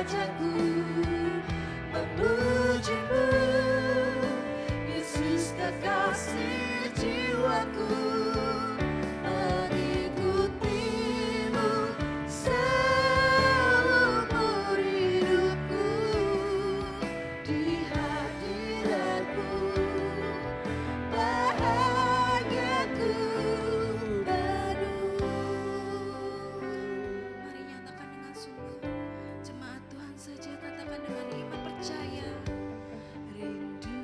wajahku, memujimu, Yesus kekasih jiwaku, mengikutimu seumur hidupku, di hadiratmu bahagiaku penuh. Mari nyatakan dengan sungguh, jemaat Tuhan saja katakan dengan iman percaya. Rindu,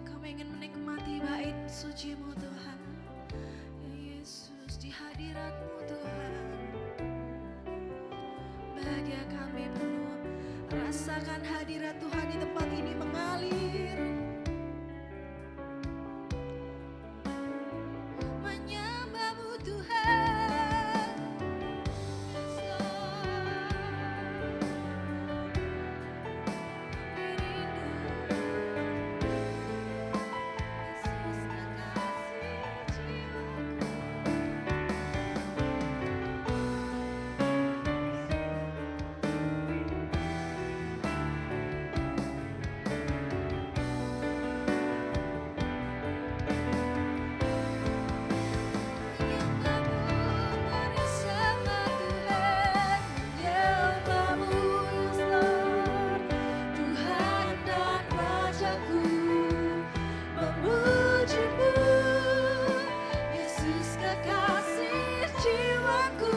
kami ingin menikmati bait suci-Mu Tuhan, ya Yesus, di hadirat-Mu Tuhan. Bahagia kami penuh, rasakan hadirat Tuhan di tempat ini mengalir. Menyembah-Mu Tuhan, Yes Lord. Rindu, Yesus kekasih jiwaku.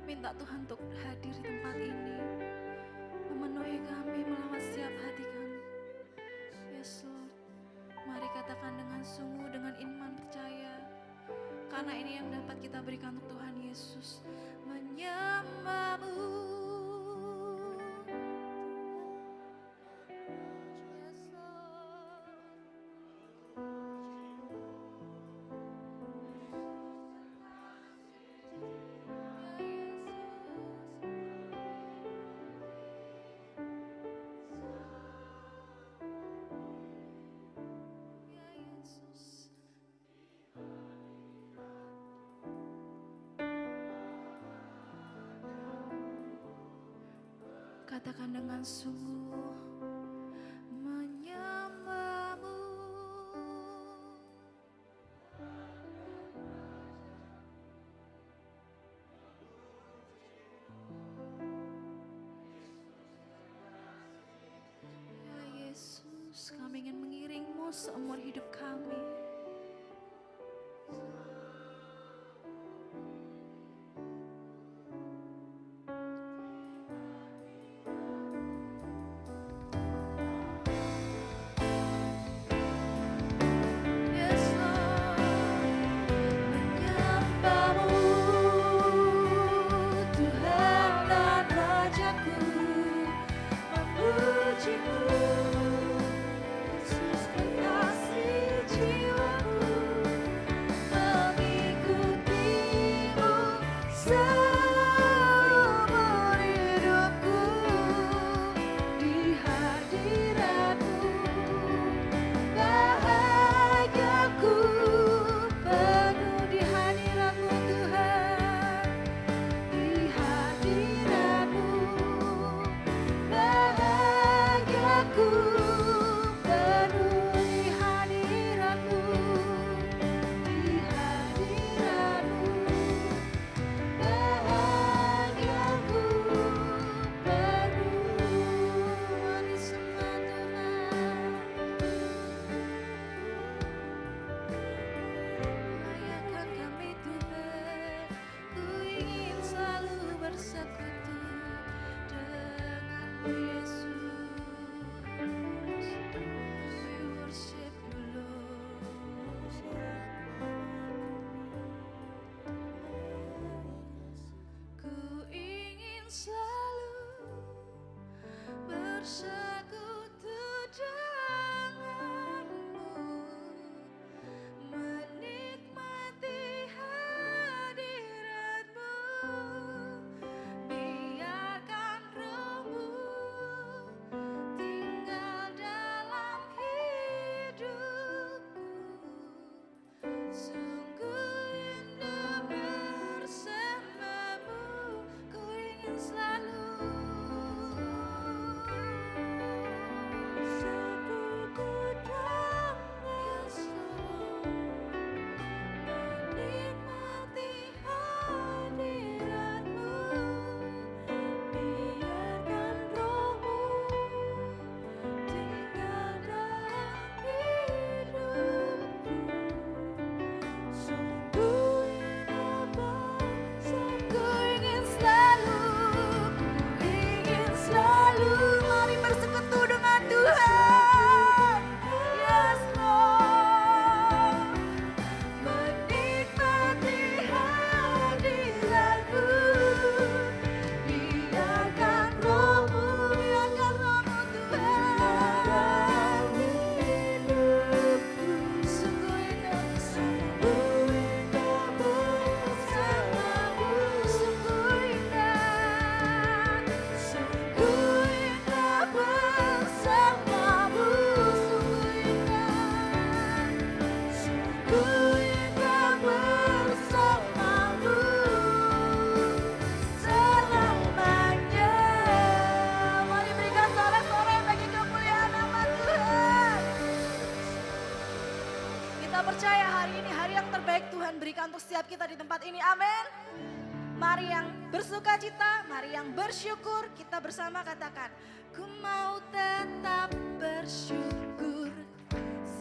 Minta Tuhan untuk hadir di tempat ini, memenuhi kami, melawat setiap hati kami. Yes Lord, mari katakan dengan sungguh, dengan iman percaya, karena ini yang dapat kita berikan untuk Tuhan Yesus. Menyembah-Mu, Yes Lord. Katakan dengan sungguh, menyembah-Mu, ya Yesus, kami ingin mengiring-Mu seumur hidup kami. Yesus kekasih jiwa. percaya hari ini hari yang terbaik Tuhan berikan untuk setiap kita di tempat ini. Amin. Mari yang bersuka cita, mari yang bersyukur, kita bersama katakan, ku mau tetap bersyukur,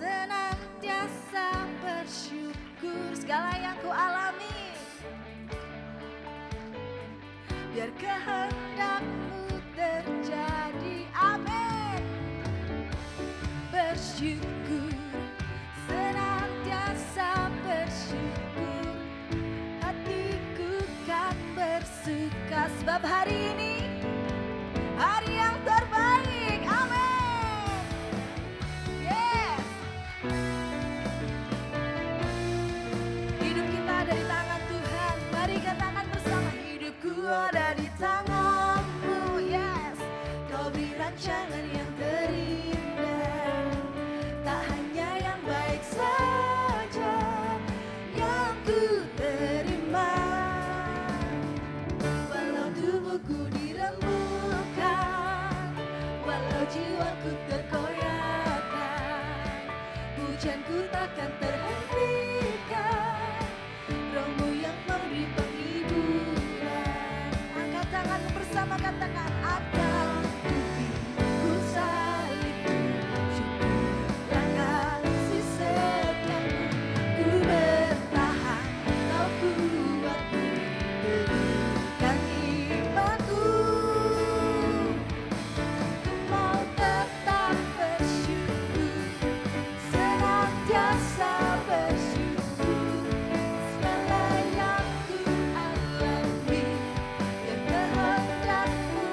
senantiasa bersyukur segala yang ku alami. Biar kehendakmu terjadi, amin. Bersyukur, senantiasa bersyukur, hatiku kan bersuka sebab hari ini hari yang terbaik, amin. Yes. Hidup kita ada di tangan Tuhan, mari katakan bersama, hidupku ada di tangan-Mu, yes. Kau beri rancangan yang terindah, tak hanya yang baik saja yang ku terima. Walau tubuhku dirembukan, walau jiwaku terkoyakkan, hujanku takkan terhentikan, Roh-Mu yang memberi penghiburan. Angkat tangan bersama katakan, akan ku salibku, syukurlah kasih setiamu, ku bertahan, kau kuatku, berikan imanku. Ku mau tetap bersyukur, senantiasa bersyukur, segala yang ku alami, biar kehendakmu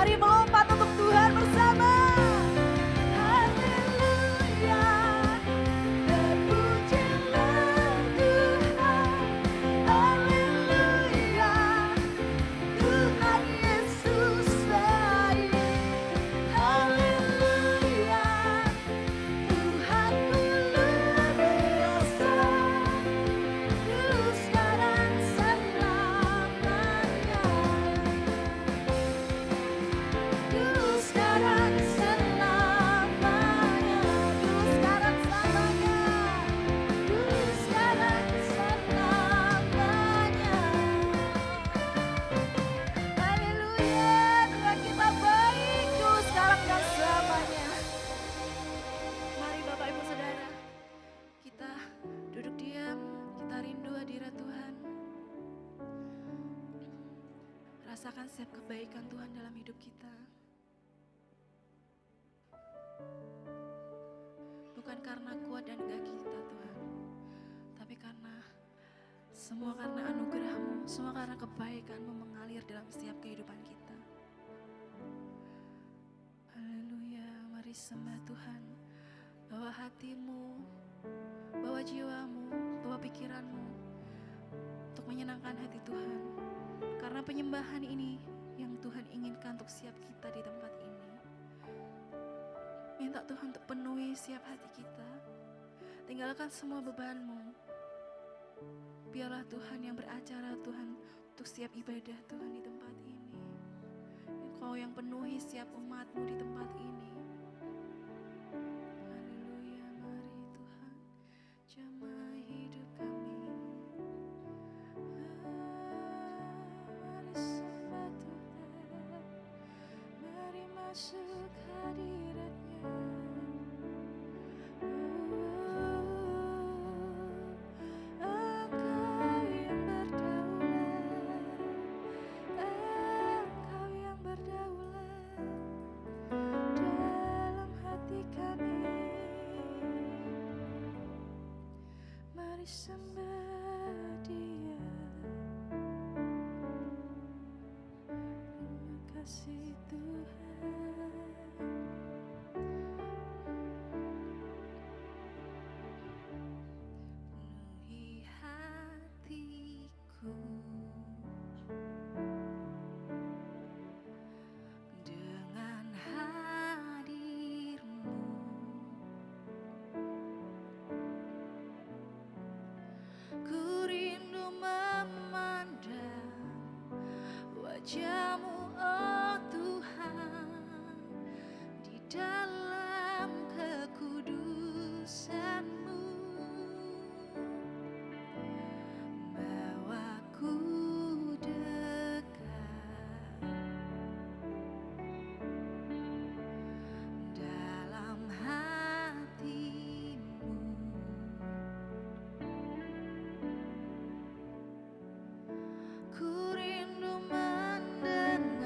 Mari melompat untuk Tuhan bersama. Haleluya, terpujilah Tuhan. Haleluya, Tuhan Yesus baik. Haleluya, Tuhanku luar biasa. Dulu sekarang selamanya. Dulu sekarang selamanya. Dulu sekarang selamanya. Dulu sekarang selamanya. Haleluya, Tuhan kita baik. Dulu sekarang dan selamanya. Mari Bapak Ibu Saudara, kita duduk diam, kita rindu hadirat Tuhan. Rasakan setiap kebaikan Tuhan dalam hidup kita. Bukan karena kuat dan gagah kita Tuhan, tapi semua karena anugerah-Mu, semua karena kebaikan-Mu mengalir dalam setiap kehidupan kita. Haleluya, mari sembah Tuhan. Bawa hatimu, bawa jiwamu, bawa pikiranmu untuk menyenangkan hati Tuhan. Karena penyembahan ini yang Tuhan inginkan untuk setiap kita di tempat ini. Minta Tuhan untuk penuhi setiap hati kita. Tinggalkan semua bebanmu. Biarlah Tuhan yang beracara Tuhan untuk setiap ibadah Tuhan di tempat ini. Engkau yang penuhi setiap umat-Mu di tempat ini. Haleluya, mari Tuhan jamah hidup kami. Mari sembah Tuhan, mari masuk hadirat-Nya. Engkau yang berdaulat, Engkau yang berdaulat dalam hati kami. Mari sembah Dia. Terima kasih Tuhan. Penuhi hatiku dengan hadir-Mu. Ku rindu memandang wajah-Mu, oh Tuhan, di dalam kekudusan-Mu. Bawaku dekat dalam hati-Mu. Ku rindu mendengar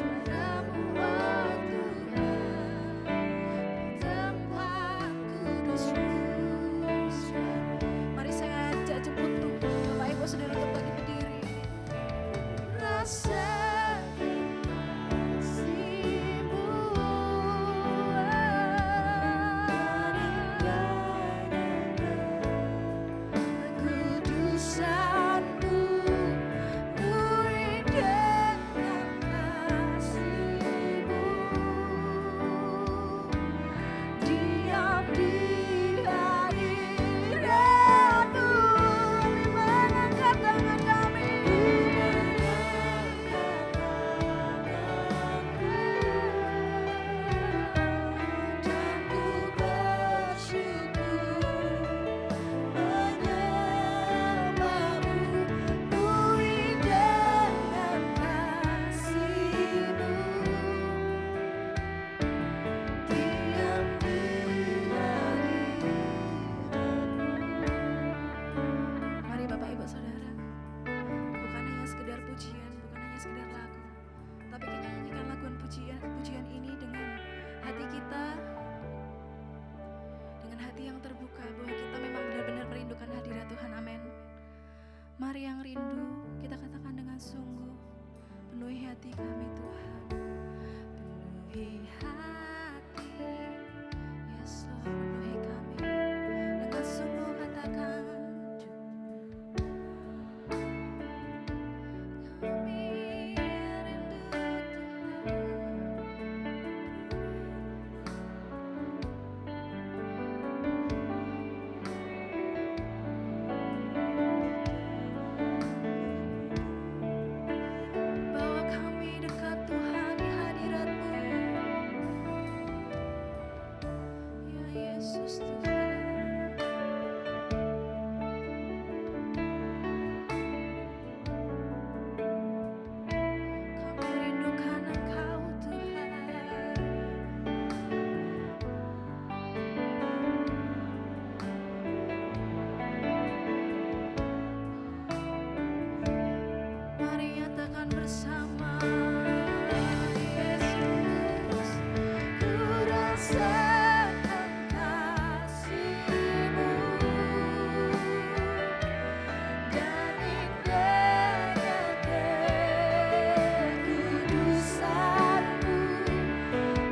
Suaramu, oh Tuhan, di tempat kudus-Mu. Mari saya ajak jemput tuh Bapak Ibu Saudara untuk bagi berdiri. Rasa pujian ini dengan hati kita, dengan hati yang terbuka bahwa kita memang benar-benar merindukan hadirat Tuhan. Amin. Mari yang rindu kita katakan dengan sungguh, penuhi hati kami Tuhan, penuhi hati, Yesus, penuhi kami dengan sungguh, katakan kami rindu Tuhan. Bawa kami dekat Tuhan di hadirat-Mu, ya Yesus Tuhan. Kami rindukan Engkau Tuhan. Mari nyatakan bersama, Yesus, ku rasakan kasih-Mu dan indahnya kekudusan-Mu,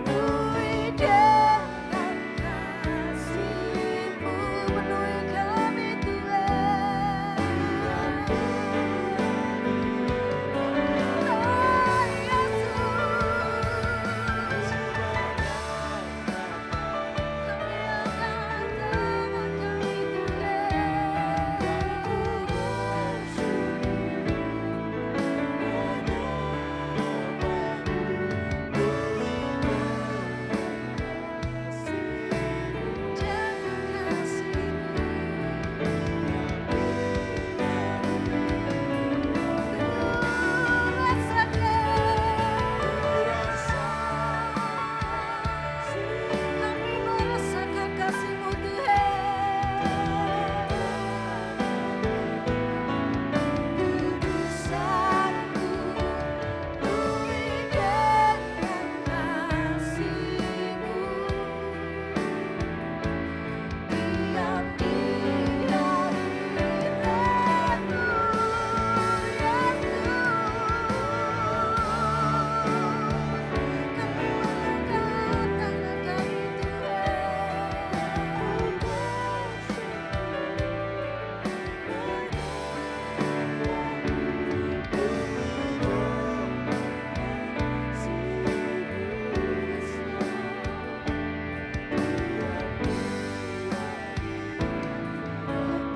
penuhi dengan kasih-Mu, penuhi kami Tuhan. Kami merasakan kasih-Mu Tuhan. Kudusan-Mu, penuhi dengan kasih-Mu, diam di hadirat-Mu, Yesus. Kami mengangkat tangan kami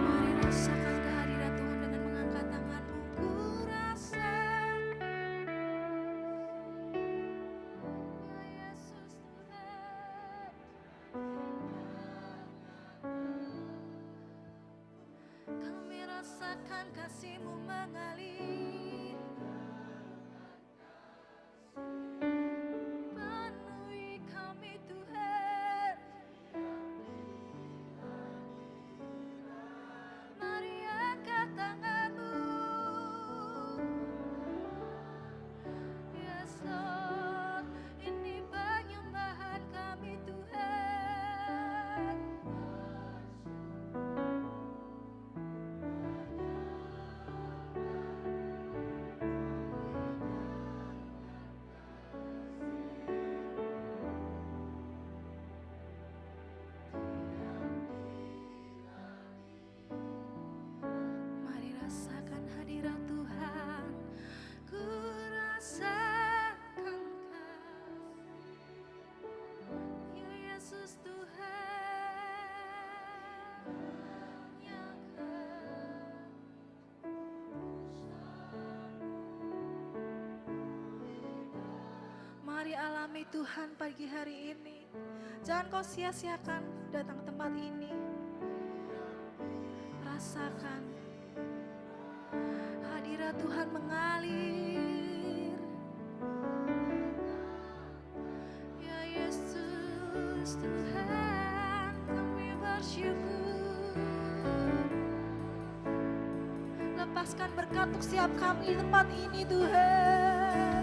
Mari rasakan kehadiran Tuhan dengan mengangkat tanganmu. Ku rasa, ya Yesus Tuhan. Kami rasakan kasih-Mu mengalir, penuhi kami Tuhan. Mari angkat tanganmu, Yesus. mengalami Tuhan pagi hari ini. Jangan kau sia-siakan datang ke tempat ini. Rasakan hadirat Tuhan mengalir. Ya Yesus Tuhan, kami bersyukur. Lepaskan berkat untuk setiap kami di tempat ini Tuhan.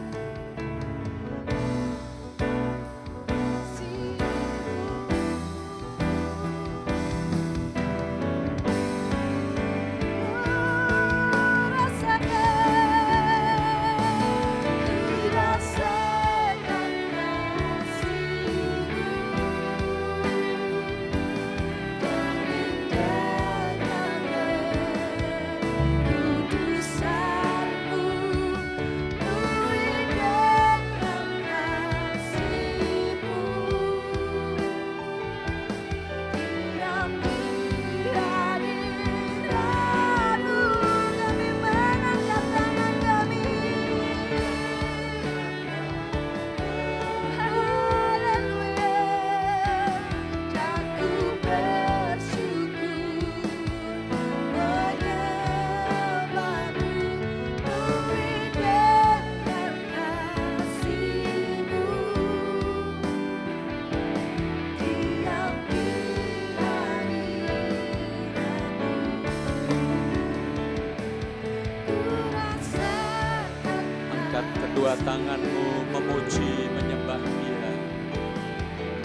Kedua tanganmu memuji menyembah Dia.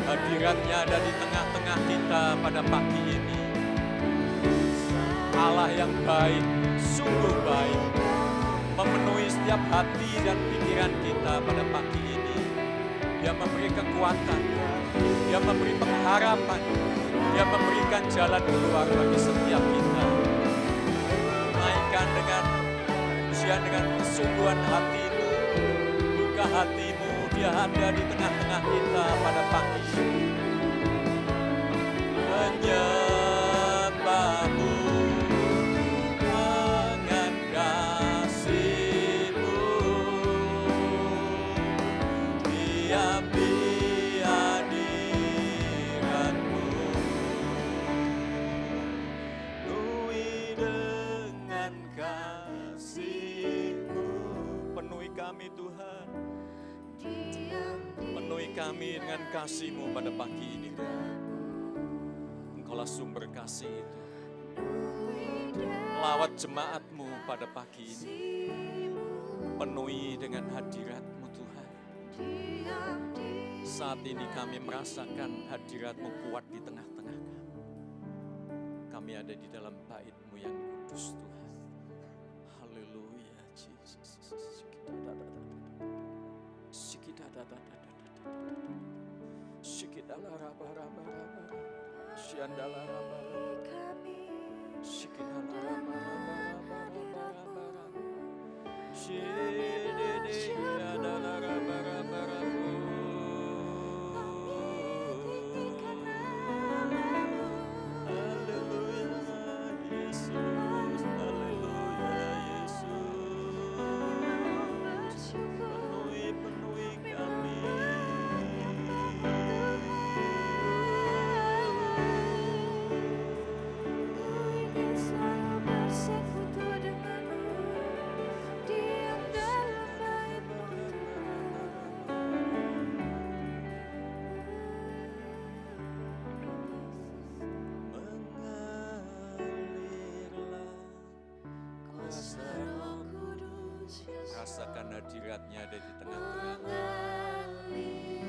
Hadiratnya ada di tengah-tengah kita pada pagi ini. Allah yang baik, sungguh baik, memenuhi setiap hati dan pikiran kita pada pagi ini. Dia memberi kekuatan, Dia memberi pengharapan, Dia memberikan jalan keluar bagi setiap kita. Naikkan dengan pujian dengan kesungguhan hati, buka hatimu, Dia ada di tengah-tengah kita pada pagi ini. Menyembahmu dengan kasih-Mu, diam-diam hadirat-Mu, penuhi dengan kasih-Mu. Penuhi kami Tuhan, penuhi kami dengan kasih-Mu pada pagi ini Tuhan. Engkaulah sumber kasih itu. Lawat jemaat-Mu pada pagi ini, penuhi dengan hadirat-Mu Tuhan. Saat ini kami merasakan hadirat-Mu kuat di tengah-tengah kami. Kami ada di dalam bait-Mu yang kudus Tuhan. Haleluya Jesus. Rasakan hadirat-Nya ada di tengah-tengah.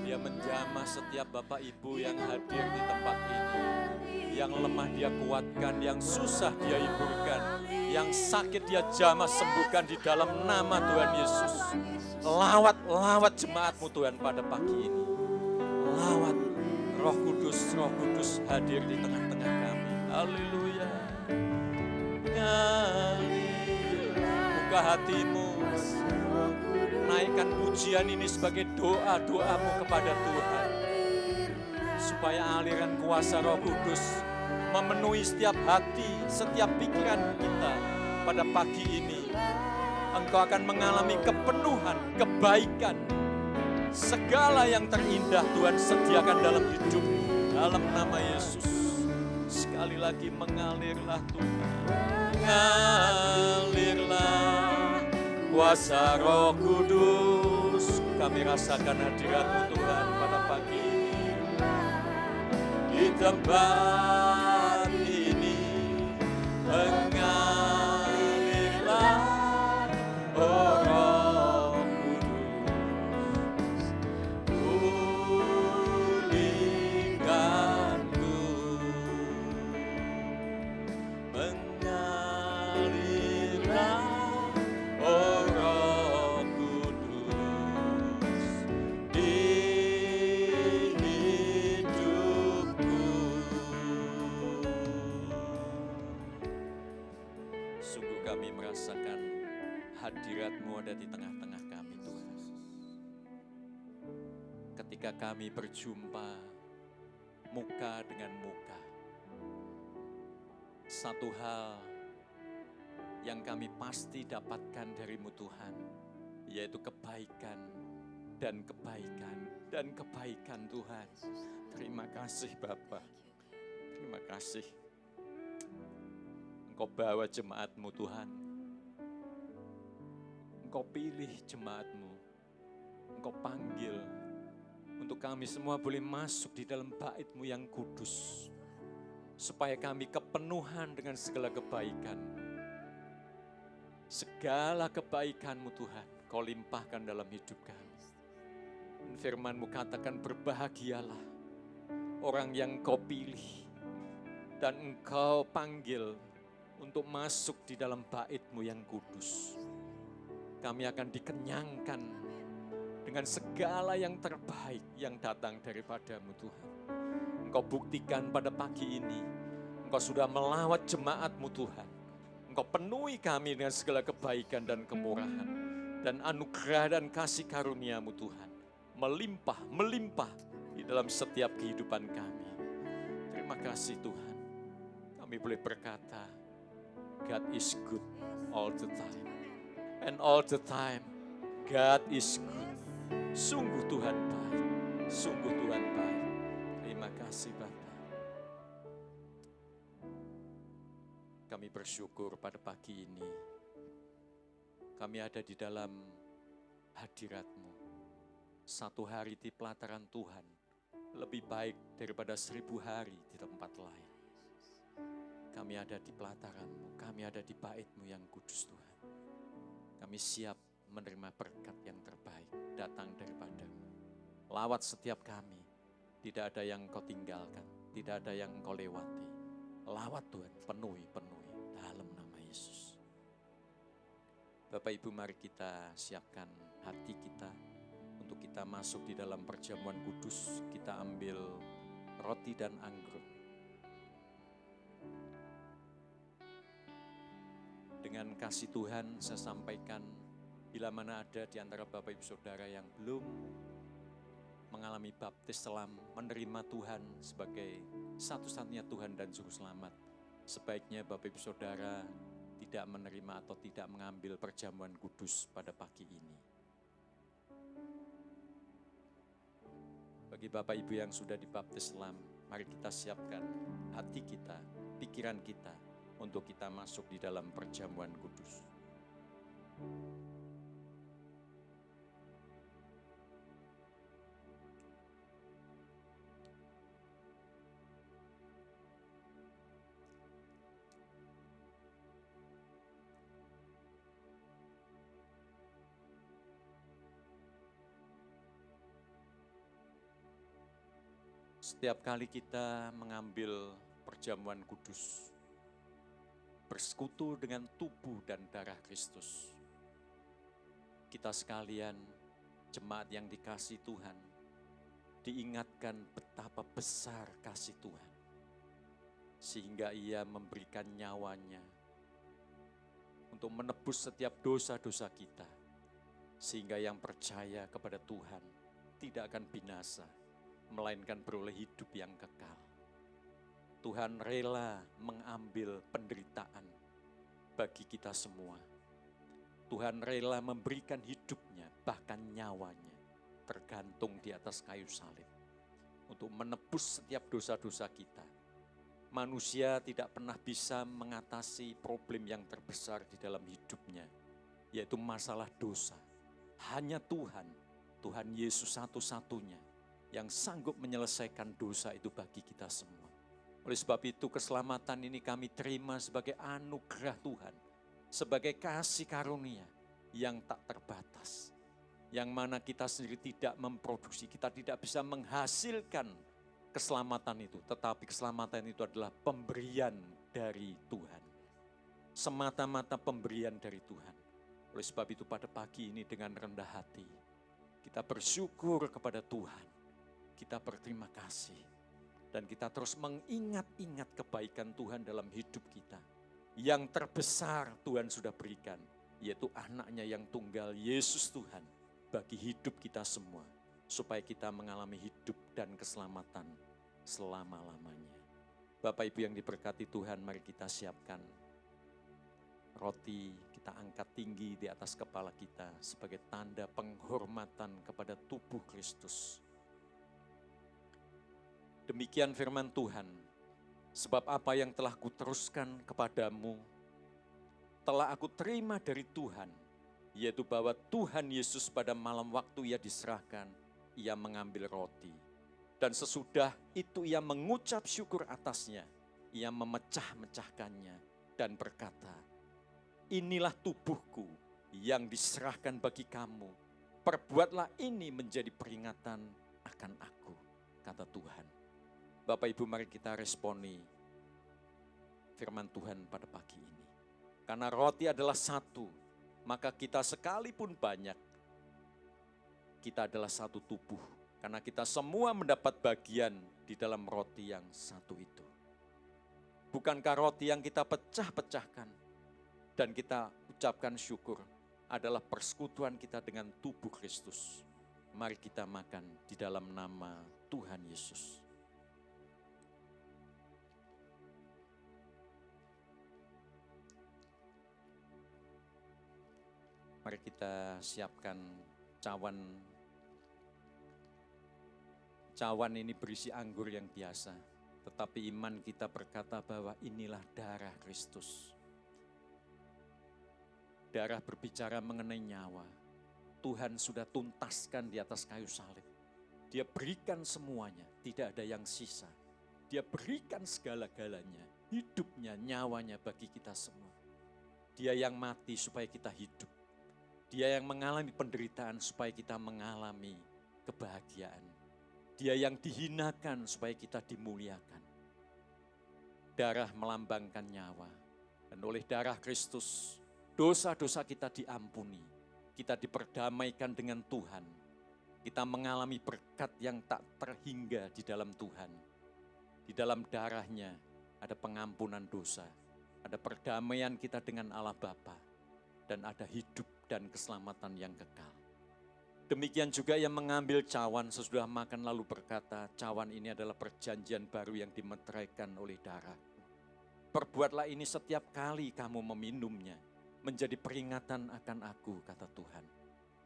Dia menjamah setiap Bapak Ibu yang hadir di tempat ini. Yang lemah Dia kuatkan, yang susah Dia hiburkan, yang sakit Dia jamah sembuhkan di dalam nama Tuhan Yesus. Lawat jemaat-Mu Tuhan pada pagi ini. Lawat Roh Kudus hadir di tengah-tengah kami. Haleluya. Buka hatimu, naikkan pujian ini sebagai doa-doamu kepada Tuhan. Supaya aliran kuasa Roh Kudus memenuhi setiap hati, setiap pikiran kita pada pagi ini. Engkau akan mengalami kepenuhan, kebaikan, Segala yang terindah Tuhan sediakan dalam hidup, dalam nama Yesus. Sekali lagi mengalirlah Tuhan, mengalirlah kuasa Roh Kudus. Kami rasakan hadirat-Mu Tuhan pada pagi ini. Di tempat ini mengalirlah Roh Kudus. Pulihkanku, mengalirlah Roh Kudus di hidupku. Sungguh kami merasakan hadirat-Mu ada di tengah-tengah kami Tuhan. Ketika kami berjumpa muka dengan muka, satu hal yang kami pasti dapatkan dari-Mu Tuhan, yaitu kebaikan dan kebaikan dan kebaikan Tuhan. Terima kasih Bapa, terima kasih. Engkau bawa jemaat-Mu Tuhan, Engkau pilih jemaat-Mu, Engkau panggil untuk kami semua boleh masuk di dalam bait-Mu yang kudus, supaya kami kepenuhan dengan segala kebaikan. Segala kebaikan-Mu Tuhan, Kau limpahkan dalam hidup kami. Firman-Mu katakan, berbahagialah orang yang Kau pilih dan Engkau panggil untuk masuk di dalam bait-Mu yang kudus. Kami akan dikenyangkan dengan segala yang terbaik yang datang daripada-Mu Tuhan. Engkau buktikan pada pagi ini, Engkau sudah melawat jemaat-Mu Tuhan. Engkau penuhi kami dengan segala kebaikan dan kemurahan, dan anugerah dan kasih karunia-Mu Tuhan. Melimpah di dalam setiap kehidupan kami. Terima kasih Tuhan. Kami boleh berkata, God is good all the time. And all the time, God is good. Sungguh Tuhan baik, sungguh Tuhan baik. Terima kasih Bapa. Kami bersyukur pada pagi ini, kami ada di dalam hadirat-Mu. Satu hari di pelataran Tuhan lebih baik daripada 1000 hari di tempat lain. Kami ada di pelataran-Mu, kami ada di bait-Mu yang kudus Tuhan. Kami siap menerima berkat yang terbaik datang daripada-Mu. Lawat setiap kami, tidak ada yang Kau tinggalkan, tidak ada yang Kau lewati. Lawat Tuhan, penuhi dalam nama Yesus. Bapak Ibu, mari kita siapkan hati kita untuk kita masuk di dalam perjamuan kudus. Kita ambil roti dan anggur. Dengan kasih Tuhan saya sampaikan, bila mana ada di antara Bapak Ibu Saudara yang belum mengalami baptis selam, menerima Tuhan sebagai satu-satunya Tuhan dan Juru Selamat, sebaiknya Bapak Ibu Saudara tidak menerima atau tidak mengambil perjamuan kudus pada pagi ini. Bagi Bapak Ibu yang sudah dibaptis selam, mari kita siapkan hati kita, pikiran kita, untuk kita masuk di dalam perjamuan kudus. Setiap kali kita mengambil perjamuan kudus, bersekutu dengan tubuh dan darah Kristus, kita sekalian, jemaat yang dikasihi Tuhan, diingatkan betapa besar kasih Tuhan, sehingga Ia memberikan nyawanya untuk menebus setiap dosa-dosa kita, sehingga yang percaya kepada Tuhan tidak akan binasa, melainkan beroleh hidup yang kekal. Tuhan rela mengambil penderitaan bagi kita semua. Tuhan rela memberikan hidupnya, bahkan nyawanya, tergantung di atas kayu salib untuk menebus setiap dosa-dosa kita. Manusia tidak pernah bisa mengatasi problem yang terbesar di dalam hidupnya, yaitu masalah dosa. Hanya Tuhan Yesus satu-satunya yang sanggup menyelesaikan dosa itu bagi kita semua. Oleh sebab itu keselamatan ini kami terima sebagai anugerah Tuhan, sebagai kasih karunia yang tak terbatas. Yang mana kita sendiri tidak memproduksi, kita tidak bisa menghasilkan keselamatan itu. Tetapi keselamatan itu adalah pemberian dari Tuhan. Semata-mata pemberian dari Tuhan. Oleh sebab itu pada pagi ini dengan rendah hati, kita bersyukur kepada Tuhan. Kita berterima kasih. Dan kita terus mengingat-ingat kebaikan Tuhan dalam hidup kita. Yang terbesar Tuhan sudah berikan, yaitu anaknya yang tunggal, Yesus Tuhan, bagi hidup kita semua. Supaya kita mengalami hidup dan keselamatan selama-lamanya. Bapak Ibu yang diberkati Tuhan, mari kita siapkan roti, kita angkat tinggi di atas kepala kita sebagai tanda penghormatan kepada tubuh Kristus. Demikian firman Tuhan, sebab apa yang telah kuteruskan kepadamu, telah aku terima dari Tuhan, yaitu bahwa Tuhan Yesus pada malam waktu ia diserahkan, ia mengambil roti. Dan sesudah itu ia mengucap syukur atasnya, ia memecah-mecahkannya dan berkata, inilah tubuhku yang diserahkan bagi kamu, perbuatlah ini menjadi peringatan akan aku, kata Tuhan. Bapak Ibu mari kita responi firman Tuhan pada pagi ini. Karena roti adalah satu, maka kita sekalipun banyak, kita adalah satu tubuh. Karena kita semua mendapat bagian di dalam roti yang satu itu. Bukankah roti yang kita pecah-pecahkan dan kita ucapkan syukur adalah persekutuan kita dengan tubuh Kristus. Mari kita makan di dalam nama Tuhan Yesus. Mari kita siapkan cawan. Cawan ini berisi anggur yang biasa, tetapi iman kita berkata bahwa inilah darah Kristus. Darah berbicara mengenai nyawa. Tuhan sudah tuntaskan di atas kayu salib. Dia berikan semuanya, tidak ada yang sisa. Dia berikan segala-galanya, hidupnya, nyawanya bagi kita semua. Dia yang mati supaya kita hidup. Dia yang mengalami penderitaan supaya kita mengalami kebahagiaan. Dia yang dihinakan supaya kita dimuliakan. Darah melambangkan nyawa. Dan oleh darah Kristus, dosa-dosa kita diampuni. Kita diperdamaikan dengan Tuhan. Kita mengalami berkat yang tak terhingga di dalam Tuhan. Di dalam darahnya ada pengampunan dosa. Ada perdamaian kita dengan Allah Bapa. Dan ada hidup dan keselamatan yang kekal. Demikian juga yang mengambil cawan sesudah makan lalu berkata, cawan ini adalah perjanjian baru yang dimeteraikan oleh darah. Perbuatlah ini setiap kali kamu meminumnya, menjadi peringatan akan aku, kata Tuhan.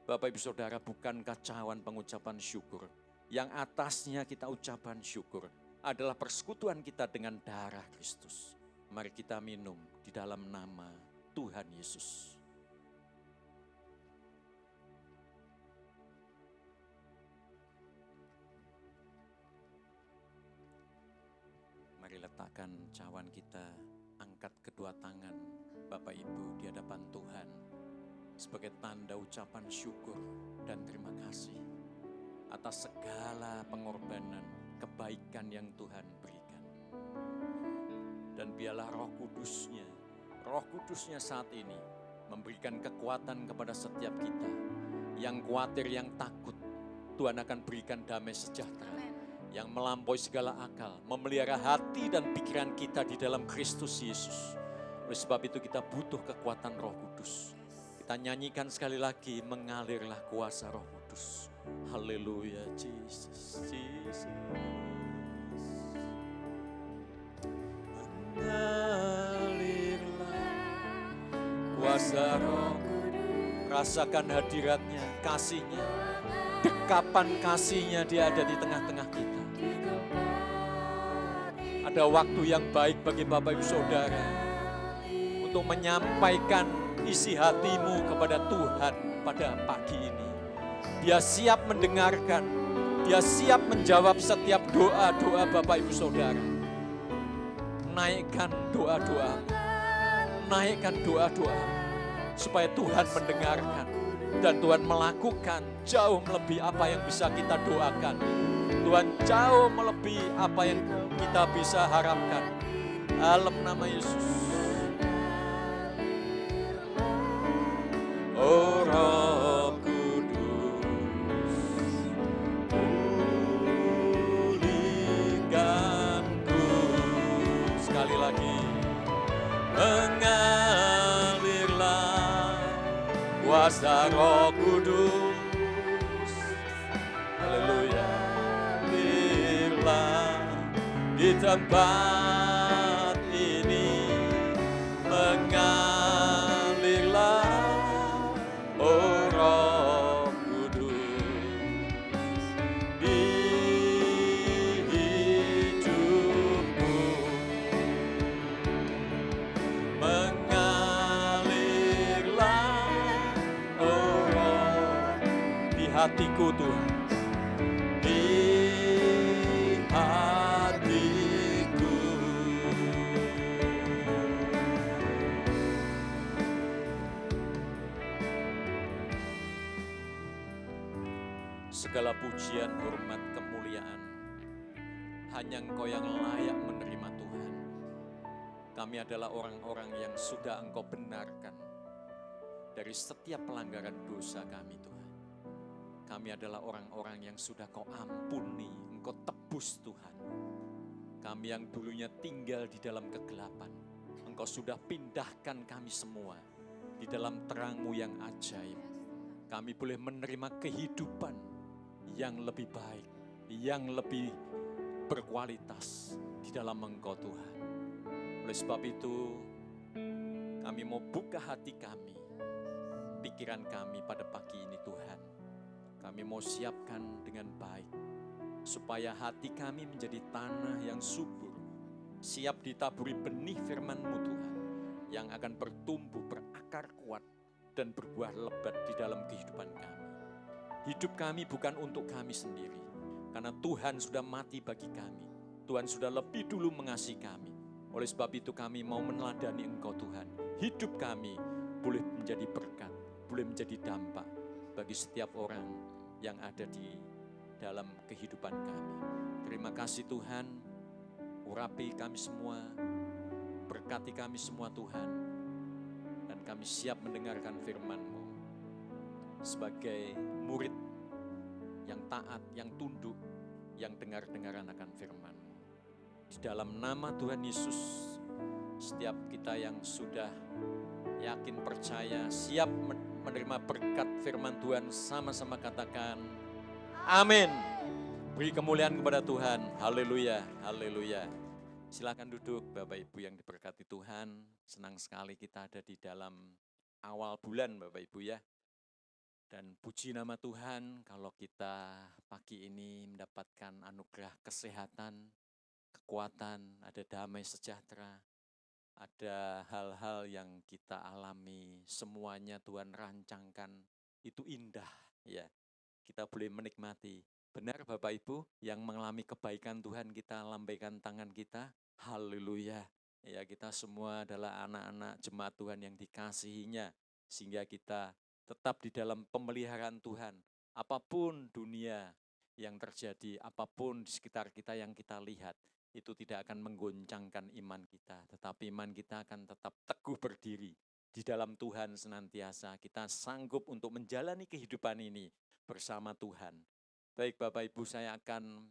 Bapak Ibu Saudara, bukankah cawan pengucapan syukur, yang atasnya kita ucapan syukur, adalah persekutuan kita dengan darah Kristus. Mari kita minum di dalam nama Tuhan Yesus. Mari letakkan cawan kita, angkat kedua tangan Bapak Ibu di hadapan Tuhan sebagai tanda ucapan syukur dan terima kasih atas segala pengorbanan, kebaikan yang Tuhan berikan. Dan biarlah Roh Kudusnya saat ini memberikan kekuatan kepada setiap kita. Yang khawatir, yang takut, Tuhan akan berikan damai sejahtera yang melampaui segala akal, memelihara hati dan pikiran kita di dalam Kristus Yesus. Oleh sebab itu kita butuh kekuatan Roh Kudus. Kita nyanyikan sekali lagi, mengalirlah kuasa Roh Kudus. Haleluya, Jesus, Jesus. Mengalirlah kuasa Roh Kudus. Rasakan hadiratnya, kasihnya, kedekapan kasih-Nya Dia ada di tengah-tengah kita. Ada waktu yang baik bagi Bapak Ibu Saudara untuk menyampaikan isi hatimu kepada Tuhan pada pagi ini. Dia siap mendengarkan, Dia siap menjawab setiap doa-doa Bapak Ibu Saudara. Naikkan doa-doa, naikkan doa-doa, supaya Tuhan mendengarkan dan Tuhan melakukan jauh melebihi apa yang bisa kita doakan. Tuhan jauh melebihi apa yang kita bisa harapkan. Dalam nama Yesus. Oh Roh Kudus, pulihkanku. Sekali lagi. Mengalirlah kuasa Roh Kudus. Haleluya. Alirlah di tempat ini. Mengalirlah, oh Roh Kudus, di hidupku. Mengalirlah, oh Roh, di hatiku Tuhan, di hatiku. Segala pujian, hormat, kemuliaan hanya Engkau yang layak menerima Tuhan. Kami adalah orang-orang yang sudah Engkau benarkan dari setiap pelanggaran dosa kami Tuhan. Kami adalah orang-orang yang sudah Kau ampuni, Engkau tebus Tuhan. Kami yang dulunya tinggal di dalam kegelapan, Engkau sudah pindahkan kami semua di dalam terang-Mu yang ajaib. Kami boleh menerima kehidupan yang lebih baik, yang lebih berkualitas di dalam Engkau Tuhan. Oleh sebab itu, kami mau buka hati kami, pikiran kami pada pagi ini Tuhan. Kami mau siapkan dengan baik, supaya hati kami menjadi tanah yang subur, siap ditaburi benih firman-Mu Tuhan, yang akan bertumbuh, berakar kuat, dan berbuah lebat di dalam kehidupan kami. Hidup kami bukan untuk kami sendiri, karena Tuhan sudah mati bagi kami. Tuhan sudah lebih dulu mengasihi kami. Oleh sebab itu kami mau meneladani Engkau Tuhan. Hidup kami boleh menjadi berkat, boleh menjadi dampak bagi setiap orang yang ada di dalam kehidupan kami. Terima kasih Tuhan, urapi kami semua, berkati kami semua Tuhan, dan kami siap mendengarkan firman-Mu sebagai murid yang taat, yang tunduk, yang dengar-dengaran akan firman-Mu. Di dalam nama Tuhan Yesus, setiap kita yang sudah yakin, percaya, siap menerima berkat firman Tuhan, sama-sama katakan amin. Beri kemuliaan kepada Tuhan. Haleluya, haleluya. Silakan duduk Bapak Ibu yang diberkati Tuhan. Senang sekali kita ada di dalam awal bulan Bapak Ibu ya. Dan puji nama Tuhan kalau kita pagi ini mendapatkan anugerah kesehatan, kekuatan, ada damai sejahtera, ada hal-hal yang kita alami, semuanya Tuhan rancangkan, itu indah ya. Kita boleh menikmati. Benar Bapak Ibu yang mengalami kebaikan Tuhan, kita lambaikan tangan kita, haleluya. Ya, kita semua adalah anak-anak jemaat Tuhan yang dikasihinya, sehingga kita tetap di dalam pemeliharaan Tuhan. Apapun dunia yang terjadi, apapun di sekitar kita yang kita lihat, itu tidak akan menggoncangkan iman kita, tetapi iman kita akan tetap teguh berdiri di dalam Tuhan senantiasa. Kita sanggup untuk menjalani kehidupan ini bersama Tuhan. Baik Bapak Ibu, saya akan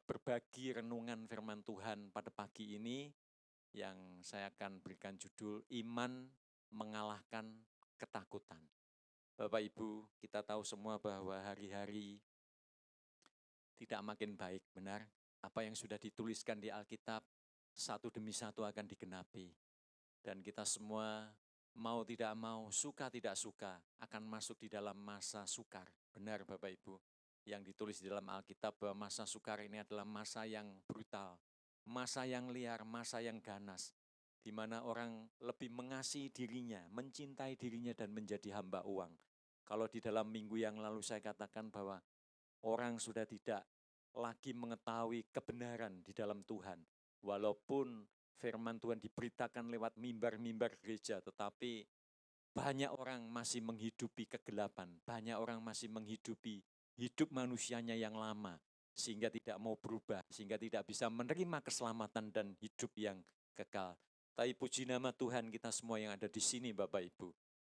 berbagi renungan firman Tuhan pada pagi ini yang saya akan berikan judul Iman Mengalahkan Ketakutan. Bapak Ibu, kita tahu semua bahwa hari-hari tidak makin baik, benar? Apa yang sudah dituliskan di Alkitab, satu demi satu akan digenapi. Dan kita semua mau tidak mau, suka tidak suka, akan masuk di dalam masa sukar. Benar Bapak Ibu? yang ditulis di dalam Alkitab bahwa masa sukar ini adalah masa yang brutal, masa yang liar, masa yang ganas, di mana orang lebih mengasihi dirinya, mencintai dirinya dan menjadi hamba uang. Kalau di dalam minggu yang lalu saya katakan bahwa orang sudah tidak lagi mengetahui kebenaran di dalam Tuhan. Walaupun firman Tuhan diberitakan lewat mimbar-mimbar gereja, tetapi banyak orang masih menghidupi kegelapan, banyak orang masih menghidupi hidup manusianya yang lama, sehingga tidak mau berubah, sehingga tidak bisa menerima keselamatan dan hidup yang kekal. Tapi puji nama Tuhan kita semua yang ada di sini Bapak Ibu.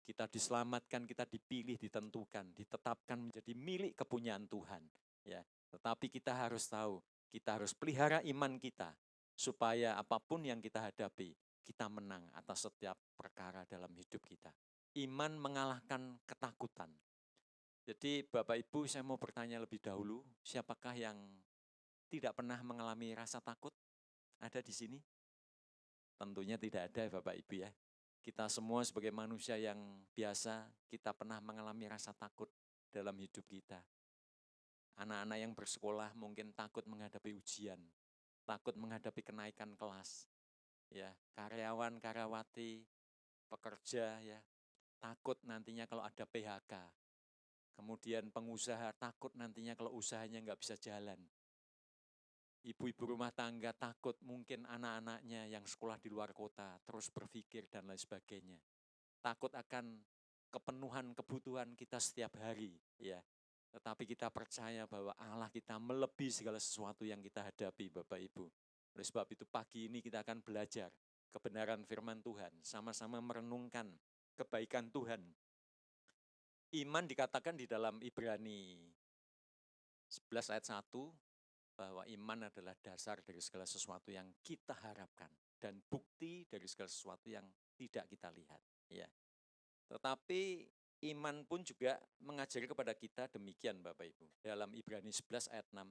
Kita diselamatkan, kita dipilih, ditentukan, ditetapkan menjadi milik kepunyaan Tuhan. Ya, tetapi kita harus tahu, kita harus pelihara iman kita, supaya apapun yang kita hadapi, kita menang atas setiap perkara dalam hidup kita. Iman mengalahkan ketakutan. Jadi Bapak Ibu saya mau bertanya lebih dahulu, siapakah yang tidak pernah mengalami rasa takut? Ada di sini? Tentunya tidak ada Bapak Ibu ya. Kita semua sebagai manusia yang biasa, kita pernah mengalami rasa takut dalam hidup kita. Anak-anak yang bersekolah mungkin takut menghadapi ujian, takut menghadapi kenaikan kelas. Ya, karyawan, karyawati, pekerja ya, takut nantinya kalau ada PHK. Kemudian pengusaha takut nantinya kalau usahanya nggak bisa jalan. Ibu-ibu rumah tangga takut mungkin anak-anaknya yang sekolah di luar kota terus berpikir dan lain sebagainya. Takut akan kepenuhan kebutuhan kita setiap hari, ya. Tetapi kita percaya bahwa Allah kita melebihi segala sesuatu yang kita hadapi, Bapak Ibu. Oleh sebab itu pagi ini kita akan belajar kebenaran firman Tuhan, sama-sama merenungkan kebaikan Tuhan. Iman dikatakan di dalam Ibrani 11 ayat 1, bahwa iman adalah dasar dari segala sesuatu yang kita harapkan dan bukti dari segala sesuatu yang tidak kita lihat. Ya. Tetapi iman pun juga mengajari kepada kita demikian Bapak Ibu. Dalam Ibrani 11 ayat 6,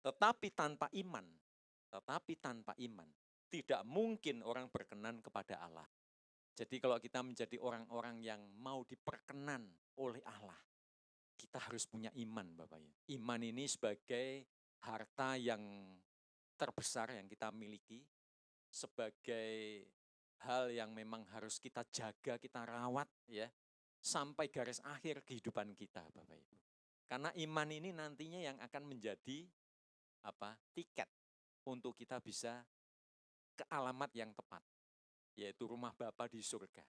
tetapi tanpa iman, tidak mungkin orang berkenan kepada Allah. Jadi kalau kita menjadi orang-orang yang mau diperkenan oleh Allah, kita harus punya iman Bapak Ibu. Iman ini sebagai harta yang terbesar yang kita miliki, sebagai hal yang memang harus kita jaga, kita rawat ya, sampai garis akhir kehidupan kita Bapak Ibu. Karena iman ini nantinya yang akan menjadi tiket untuk kita bisa ke alamat yang tepat, yaitu rumah Bapa di surga.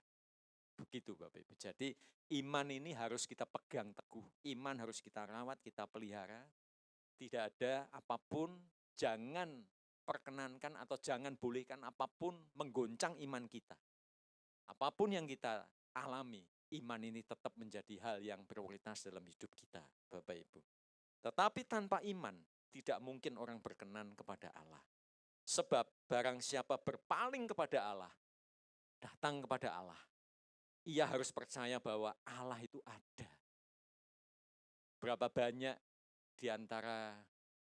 Begitu Bapak Ibu. Jadi iman ini harus kita pegang teguh, iman harus kita rawat, kita pelihara. Tidak ada apapun, jangan perkenankan atau jangan bolehkan apapun menggoncang iman kita. Apapun yang kita alami, iman ini tetap menjadi hal yang prioritas dalam hidup kita, Bapak Ibu. Tetapi tanpa iman, tidak mungkin orang berkenan kepada Allah. Sebab barang siapa berpaling kepada Allah, datang kepada Allah, ia harus percaya bahwa Allah itu ada. Berapa banyak di antara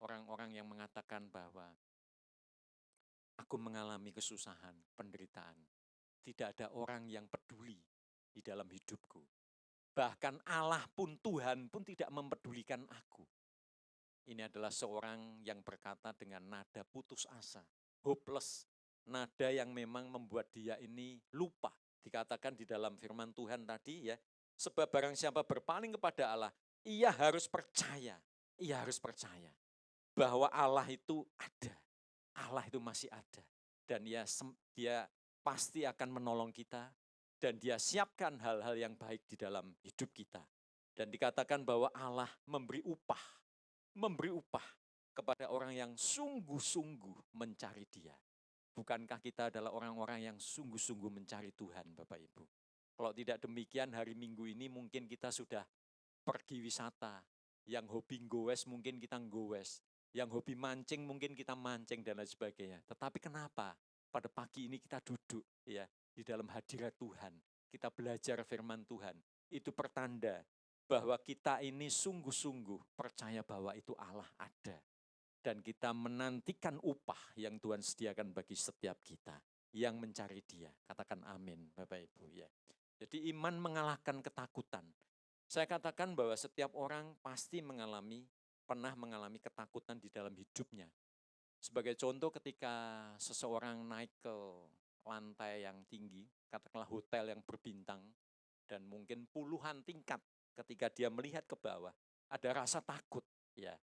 orang-orang yang mengatakan bahwa aku mengalami kesusahan, penderitaan. Tidak ada orang yang peduli di dalam hidupku. Bahkan Allah pun, Tuhan pun tidak mempedulikan aku. Ini adalah seorang yang berkata dengan nada putus asa, hopeless. Nada yang memang membuat dia ini lupa. Dikatakan di dalam firman Tuhan tadi ya, sebab barang siapa berpaling kepada Allah, ia harus percaya bahwa Allah itu ada. Allah itu masih ada. Dan dia pasti akan menolong kita. Dan dia siapkan hal-hal yang baik di dalam hidup kita. Dan dikatakan bahwa Allah memberi upah kepada orang yang sungguh-sungguh mencari Dia. Bukankah kita adalah orang-orang yang sungguh-sungguh mencari Tuhan, Bapak Ibu? Kalau tidak demikian, hari Minggu ini mungkin kita sudah pergi wisata. Yang hobi ngowes mungkin kita ngowes. Yang hobi mancing mungkin kita mancing dan lain sebagainya. Tetapi kenapa pada pagi ini kita duduk ya di dalam hadirat Tuhan. Kita belajar firman Tuhan. Itu pertanda bahwa kita ini sungguh-sungguh percaya bahwa itu Allah ada. Dan kita menantikan upah yang Tuhan sediakan bagi setiap kita yang mencari Dia. Katakan amin Bapak Ibu ya. Jadi iman mengalahkan ketakutan. Saya katakan bahwa setiap orang pasti mengalami pernah mengalami ketakutan di dalam hidupnya. Sebagai contoh ketika seseorang naik ke lantai yang tinggi, katakanlah hotel yang berbintang, dan mungkin puluhan tingkat ketika dia melihat ke bawah, ada rasa takut. Ya,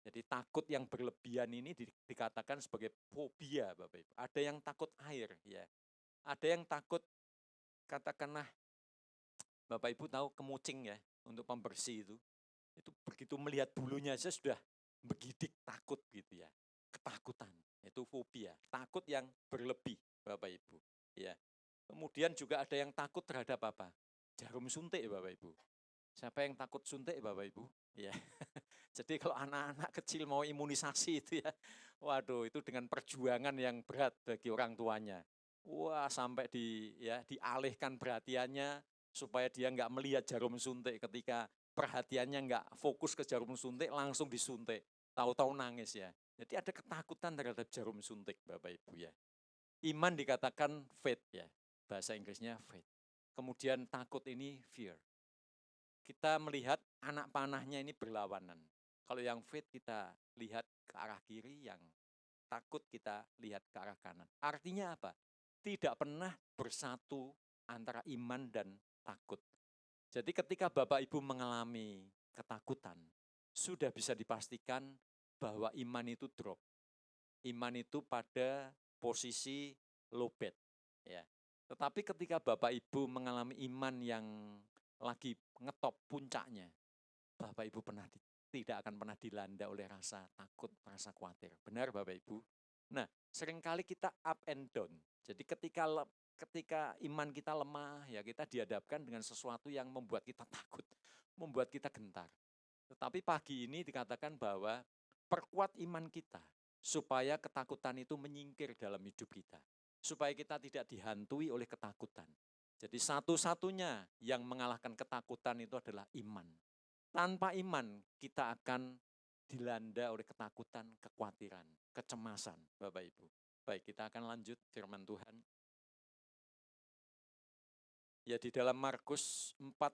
jadi takut yang berlebihan ini dikatakan sebagai fobia, Bapak Ibu. Ada yang takut air, ya. Ada yang takut, katakanlah, Bapak Ibu tahu kemucing ya, untuk pembersih itu begitu melihat bulunya saja sudah begidik takut gitu ya. Ketakutan, itu fobia, takut yang berlebih, Bapak Ibu. Ya. Kemudian juga ada yang takut terhadap apa? Jarum suntik, Bapak Ibu. Siapa yang takut suntik, Bapak Ibu? Ya. Jadi kalau anak-anak kecil mau imunisasi itu ya, waduh itu dengan perjuangan yang berat bagi orang tuanya. Wah, sampai dialihkan perhatiannya supaya dia nggak melihat jarum suntik, ketika perhatiannya nggak fokus ke jarum suntik langsung disuntik. Tahu-tahu nangis ya. Jadi ada ketakutan terhadap jarum suntik, Bapak Ibu ya. Iman dikatakan faith ya, bahasa Inggrisnya faith. Kemudian takut ini fear. Kita melihat anak panahnya ini berlawanan. Kalau yang faith kita lihat ke arah kiri, yang takut kita lihat ke arah kanan. Artinya apa? Tidak pernah bersatu antara iman dan takut. Jadi ketika Bapak Ibu mengalami ketakutan, sudah bisa dipastikan bahwa iman itu drop. Iman itu pada posisi lowbat. Ya. Tetapi ketika Bapak Ibu mengalami iman yang lagi ngetop puncaknya, Bapak Ibu tidak akan pernah dilanda oleh rasa takut, rasa khawatir. Benar Bapak Ibu? Nah, seringkali kita up and down. Jadi ketika iman kita lemah, ya kita dihadapkan dengan sesuatu yang membuat kita takut, membuat kita gentar. Tetapi pagi ini dikatakan bahwa perkuat iman kita supaya ketakutan itu menyingkir dalam hidup kita. Supaya kita tidak dihantui oleh ketakutan. Jadi satu-satunya yang mengalahkan ketakutan itu adalah iman. Tanpa iman kita akan dilanda oleh ketakutan, kekhawatiran, kecemasan, Bapak Ibu. Baik, kita akan lanjut firman Tuhan. Ya, di dalam Markus 4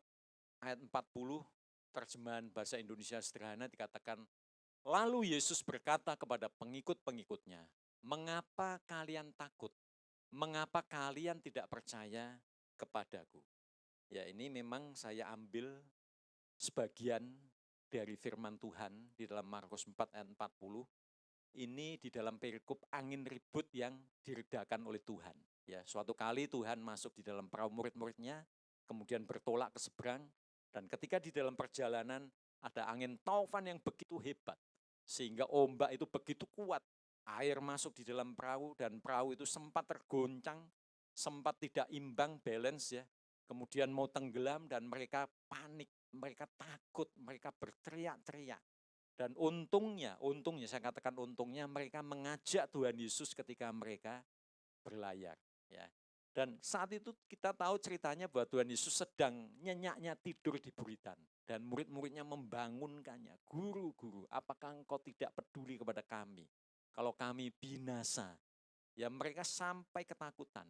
ayat 40, terjemahan bahasa Indonesia sederhana dikatakan, lalu Yesus berkata kepada pengikut-pengikutnya, mengapa kalian takut? Mengapa kalian tidak percaya kepadaku? Ya, ini memang saya ambil sebagian dari firman Tuhan di dalam Markus 4 ayat 40. Ini di dalam perikop angin ribut yang diredakan oleh Tuhan. Ya, suatu kali Tuhan masuk di dalam perahu murid-muridnya, kemudian bertolak ke seberang, dan ketika di dalam perjalanan ada angin taufan yang begitu hebat, sehingga ombak itu begitu kuat, air masuk di dalam perahu, dan perahu itu sempat tergoncang, sempat tidak imbang, balance ya, kemudian mau tenggelam, dan mereka panik, mereka takut, mereka berteriak-teriak. Dan untungnya saya katakan untungnya mereka mengajak Tuhan Yesus ketika mereka berlayar. Ya. Dan saat itu kita tahu ceritanya bahwa Tuhan Yesus sedang nyenyaknya tidur di buritan. Dan murid-muridnya membangunkannya, guru, apakah engkau tidak peduli kepada kami? Kalau kami binasa, ya mereka sampai ketakutan.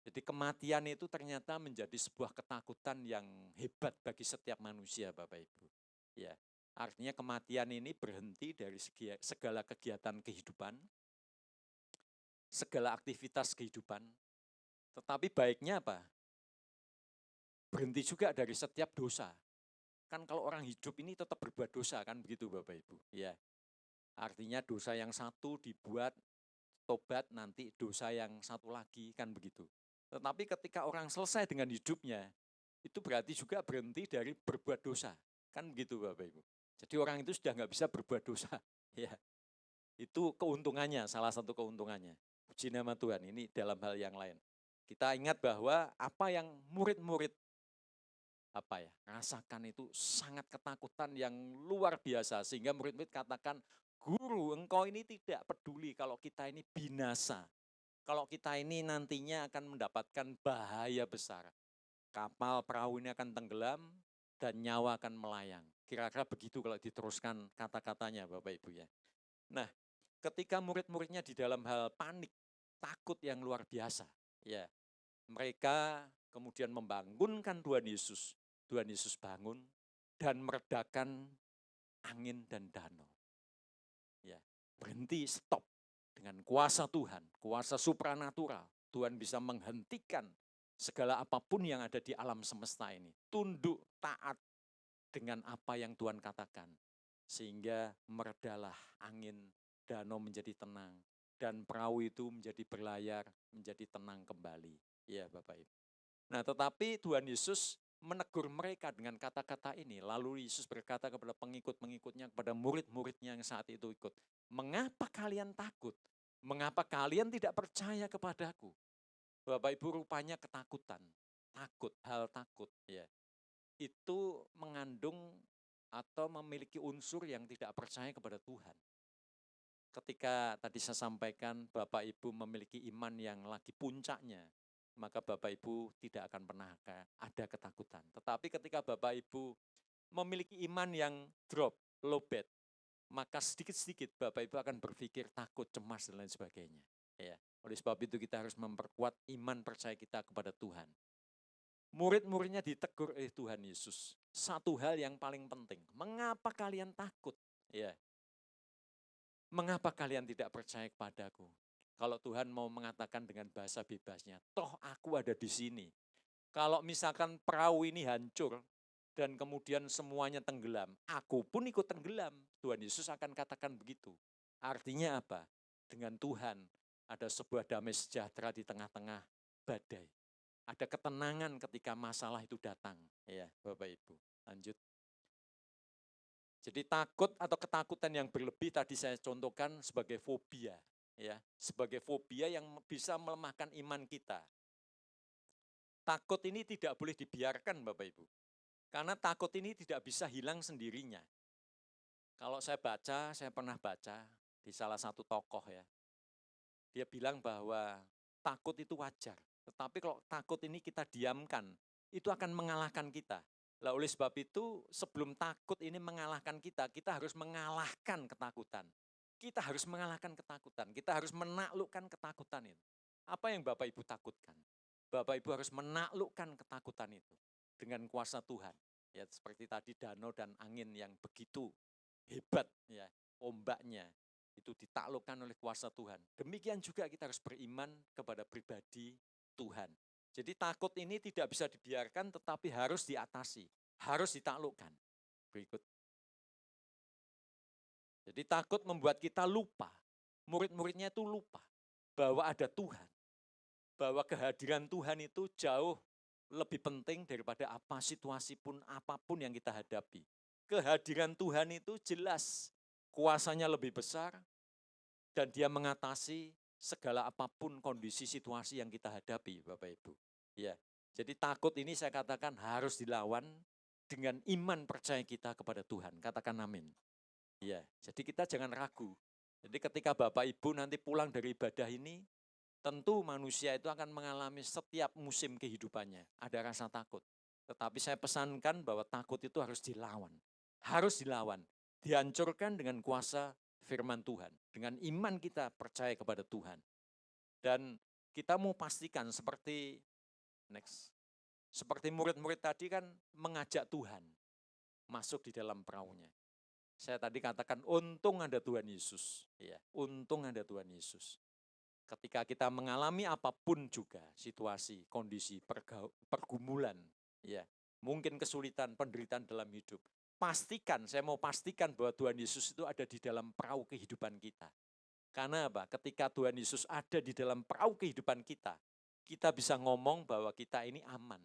Jadi kematian itu ternyata menjadi sebuah ketakutan yang hebat bagi setiap manusia, Bapak Ibu. Ya, artinya kematian ini berhenti dari segala kegiatan kehidupan, segala aktivitas kehidupan. Tetapi baiknya apa? Berhenti juga dari setiap dosa. Kan kalau orang hidup ini tetap berbuat dosa, kan begitu Bapak Ibu. Ya, artinya dosa yang satu dibuat tobat, nanti dosa yang satu lagi, kan begitu. Tetapi ketika orang selesai dengan hidupnya, itu berarti juga berhenti dari berbuat dosa. Kan begitu Bapak Ibu. Jadi orang itu sudah nggak bisa berbuat dosa. Ya, itu keuntungannya, salah satu keuntungannya. Puji nama Tuhan, ini dalam hal yang lain. Kita ingat bahwa apa yang murid-murid rasakan itu sangat ketakutan yang luar biasa. Sehingga murid-murid katakan, guru engkau ini tidak peduli kalau kita ini binasa. Kalau kita ini nantinya akan mendapatkan bahaya besar. Kapal perahu ini akan tenggelam dan nyawa akan melayang. Kira-kira begitu kalau diteruskan kata-katanya Bapak Ibu ya. Nah, ketika murid-muridnya di dalam hal panik, takut yang luar biasa, ya, mereka kemudian membangunkan Tuhan Yesus. Tuhan Yesus bangun dan meredakan angin dan danau. Ya, berhenti, stop. Dengan kuasa Tuhan, kuasa supranatural, Tuhan bisa menghentikan segala apapun yang ada di alam semesta ini. Tunduk, taat dengan apa yang Tuhan katakan. Sehingga meredalah angin, danau menjadi tenang. Dan perahu itu menjadi berlayar, menjadi tenang kembali. Ya Bapak Ibu. Nah tetapi Tuhan Yesus menegur mereka dengan kata-kata ini. Lalu Yesus berkata kepada pengikut-pengikutnya, kepada murid-muridnya yang saat itu ikut. Mengapa kalian takut? Mengapa kalian tidak percaya kepadaku? Bapak Ibu, rupanya ketakutan. Takut, hal takut. Ya. Itu mengandung atau memiliki unsur yang tidak percaya kepada Tuhan. Ketika tadi saya sampaikan Bapak Ibu memiliki iman yang lagi puncaknya, maka Bapak Ibu tidak akan pernah ada ketakutan. Tetapi ketika Bapak Ibu memiliki iman yang drop, low bed, maka sedikit-sedikit Bapak Ibu akan berpikir takut, cemas, dan lain sebagainya. Ya. Oleh sebab itu kita harus memperkuat iman percaya kita kepada Tuhan. Murid-muridnya ditegur oleh Tuhan Yesus. Satu hal yang paling penting, mengapa kalian takut? Ya. Mengapa kalian tidak percaya kepadaku? Kalau Tuhan mau mengatakan dengan bahasa bebasnya, toh aku ada di sini. Kalau misalkan perahu ini hancur dan kemudian semuanya tenggelam, aku pun ikut tenggelam. Tuhan Yesus akan katakan begitu. Artinya apa? Dengan Tuhan ada sebuah damai sejahtera di tengah-tengah badai. Ada ketenangan ketika masalah itu datang. Ya, Bapak Ibu. Lanjut. Jadi takut atau ketakutan yang berlebih tadi saya contohkan sebagai fobia, ya, sebagai fobia yang bisa melemahkan iman kita. Takut ini tidak boleh dibiarkan Bapak Ibu, karena takut ini tidak bisa hilang sendirinya. Kalau saya baca, saya pernah baca di salah satu tokoh ya, dia bilang bahwa takut itu wajar, tetapi kalau takut ini kita diamkan, itu akan mengalahkan kita. Lah oleh sebab itu sebelum takut ini mengalahkan kita, kita harus mengalahkan ketakutan. Kita harus mengalahkan ketakutan, kita harus menaklukkan ketakutan itu. Apa yang Bapak Ibu takutkan? Bapak Ibu harus menaklukkan ketakutan itu dengan kuasa Tuhan. Ya seperti tadi danau dan angin yang begitu hebat ya, ombaknya itu ditaklukkan oleh kuasa Tuhan. Demikian juga kita harus beriman kepada pribadi Tuhan. Jadi takut ini tidak bisa dibiarkan tetapi harus diatasi, harus ditaklukkan. Berikut. Jadi takut membuat kita lupa, murid-muridnya itu lupa bahwa ada Tuhan. Bahwa kehadiran Tuhan itu jauh lebih penting daripada apa situasi pun apapun yang kita hadapi. Kehadiran Tuhan itu jelas, kuasanya lebih besar, dan dia mengatasi segala apapun kondisi situasi yang kita hadapi, Bapak Ibu. Ya, jadi takut ini saya katakan harus dilawan dengan iman percaya kita kepada Tuhan. Katakan amin. Ya, jadi kita jangan ragu. Jadi ketika Bapak Ibu nanti pulang dari ibadah ini, tentu manusia itu akan mengalami setiap musim kehidupannya. Ada rasa takut. Tetapi saya pesankan bahwa takut itu harus dilawan. Harus dilawan. Dihancurkan dengan kuasa firman Tuhan. Dengan iman kita percaya kepada Tuhan. Dan kita mau pastikan seperti seperti murid-murid tadi kan mengajak Tuhan masuk di dalam perahunya. Saya tadi katakan untung ada Tuhan Yesus. Ya, untung ada Tuhan Yesus. Ketika kita mengalami apapun juga situasi, kondisi, pergumulan, ya, mungkin kesulitan, penderitaan dalam hidup. Pastikan, saya mau pastikan bahwa Tuhan Yesus itu ada di dalam perahu kehidupan kita. Karena apa? Ketika Tuhan Yesus ada di dalam perahu kehidupan kita bisa ngomong bahwa kita ini aman.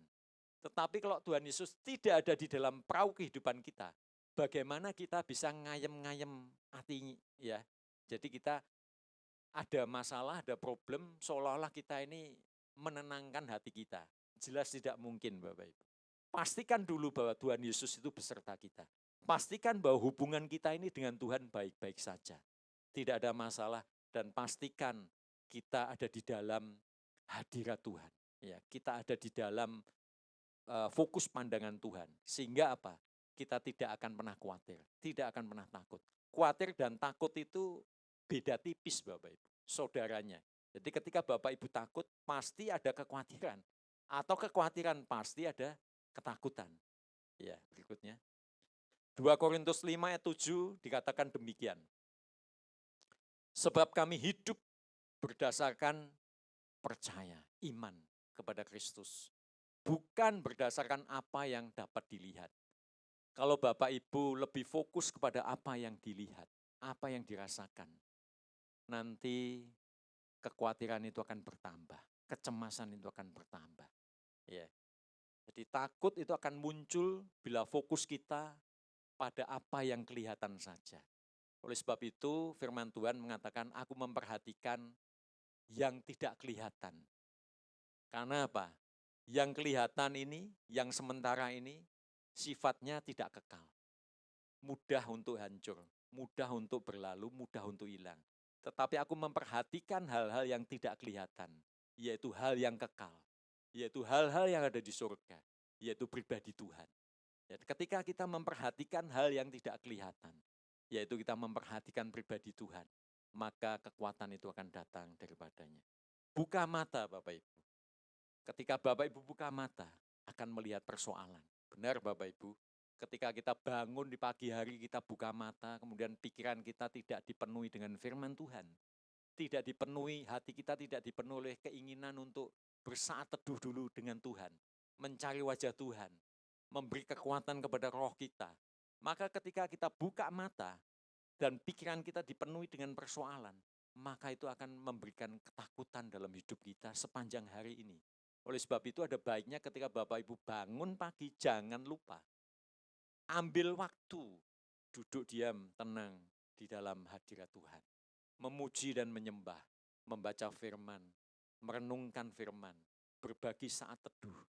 Tetapi kalau Tuhan Yesus tidak ada di dalam perahu kehidupan kita, bagaimana kita bisa ngayem-ngayem hati, ya? Jadi kita ada masalah, ada problem, seolah-olah kita ini menenangkan hati kita. Jelas tidak mungkin Bapak Ibu. Pastikan dulu bahwa Tuhan Yesus itu beserta kita. Pastikan bahwa hubungan kita ini dengan Tuhan baik-baik saja. Tidak ada masalah dan pastikan kita ada di dalam hadirat Tuhan. Ya, kita ada di dalam fokus pandangan Tuhan. Sehingga apa? Kita tidak akan pernah khawatir, tidak akan pernah takut. Khawatir dan takut itu beda tipis Bapak Ibu, saudaranya. Jadi ketika Bapak Ibu takut, pasti ada kekhawatiran. Atau kekhawatiran pasti ada ketakutan. Ya, berikutnya. 2 Korintus 5 ayat 7 dikatakan demikian. Sebab kami hidup berdasarkan percaya, iman kepada Kristus. Bukan berdasarkan apa yang dapat dilihat. Kalau Bapak Ibu lebih fokus kepada apa yang dilihat, apa yang dirasakan, nanti kekhawatiran itu akan bertambah, kecemasan itu akan bertambah. Ya. Jadi takut itu akan muncul bila fokus kita pada apa yang kelihatan saja. Oleh sebab itu firman Tuhan mengatakan, aku memperhatikan yang tidak kelihatan. Karena apa? Yang kelihatan ini, yang sementara ini, sifatnya tidak kekal. Mudah untuk hancur, mudah untuk berlalu, mudah untuk hilang. Tetapi aku memperhatikan hal-hal yang tidak kelihatan, yaitu hal yang kekal, yaitu hal-hal yang ada di surga, yaitu pribadi Tuhan. Ketika kita memperhatikan hal yang tidak kelihatan, yaitu kita memperhatikan pribadi Tuhan, maka kekuatan itu akan datang daripadanya. Buka mata Bapak Ibu. Ketika Bapak Ibu buka mata, akan melihat persoalan. Benar Bapak Ibu, ketika kita bangun di pagi hari, kita buka mata, kemudian pikiran kita tidak dipenuhi dengan firman Tuhan. Tidak dipenuhi, hati kita tidak dipenuhi oleh keinginan untuk bersaat teduh dulu dengan Tuhan. Mencari wajah Tuhan, memberi kekuatan kepada roh kita. Maka ketika kita buka mata, dan pikiran kita dipenuhi dengan persoalan, maka itu akan memberikan ketakutan dalam hidup kita sepanjang hari ini. Oleh sebab itu ada baiknya ketika Bapak Ibu bangun pagi, jangan lupa ambil waktu, duduk diam, tenang di dalam hadirat Tuhan. Memuji dan menyembah, membaca firman, merenungkan firman, berbagi saat teduh.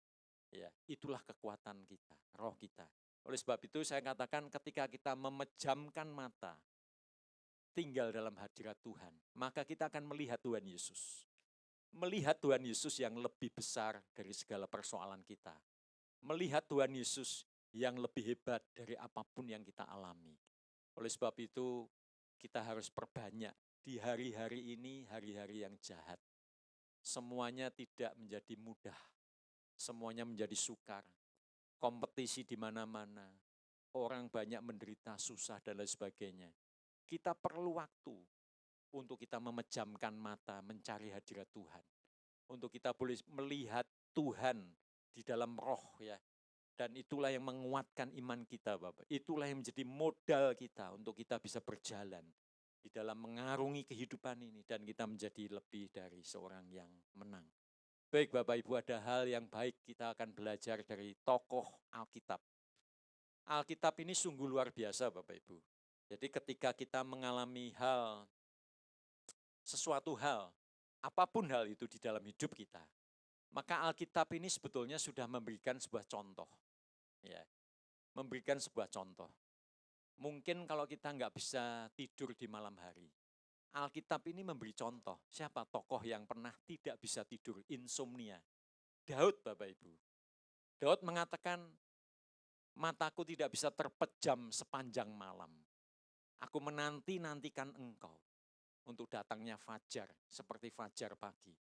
Ya, itulah kekuatan kita, roh kita. Oleh sebab itu saya katakan ketika kita memejamkan mata, tinggal dalam hadirat Tuhan, maka kita akan melihat Tuhan Yesus. Melihat Tuhan Yesus yang lebih besar dari segala persoalan kita. Melihat Tuhan Yesus yang lebih hebat dari apapun yang kita alami. Oleh sebab itu, kita harus perbanyak di hari-hari ini, hari-hari yang jahat. Semuanya tidak menjadi mudah, semuanya menjadi sukar. Kompetisi di mana-mana, orang banyak menderita, susah, dan lain sebagainya. Kita perlu waktu untuk kita memejamkan mata, mencari hadirat Tuhan. Untuk kita boleh melihat Tuhan di dalam roh ya. Dan itulah yang menguatkan iman kita Bapak. Itulah yang menjadi modal kita untuk kita bisa berjalan di dalam mengarungi kehidupan ini. Dan kita menjadi lebih dari seorang yang menang. Baik Bapak Ibu, ada hal yang baik kita akan belajar dari tokoh Alkitab. Alkitab ini sungguh luar biasa Bapak Ibu. Jadi ketika kita mengalami sesuatu hal, apapun hal itu di dalam hidup kita, maka Alkitab ini sebetulnya sudah memberikan sebuah contoh. Ya, memberikan sebuah contoh. Mungkin kalau kita nggak bisa tidur di malam hari, Alkitab ini memberi contoh. Siapa tokoh yang pernah tidak bisa tidur, insomnia? Daud Bapak Ibu. Daud mengatakan, mataku tidak bisa terpejam sepanjang malam. Aku menanti-nantikan engkau untuk datangnya fajar, seperti fajar pagi.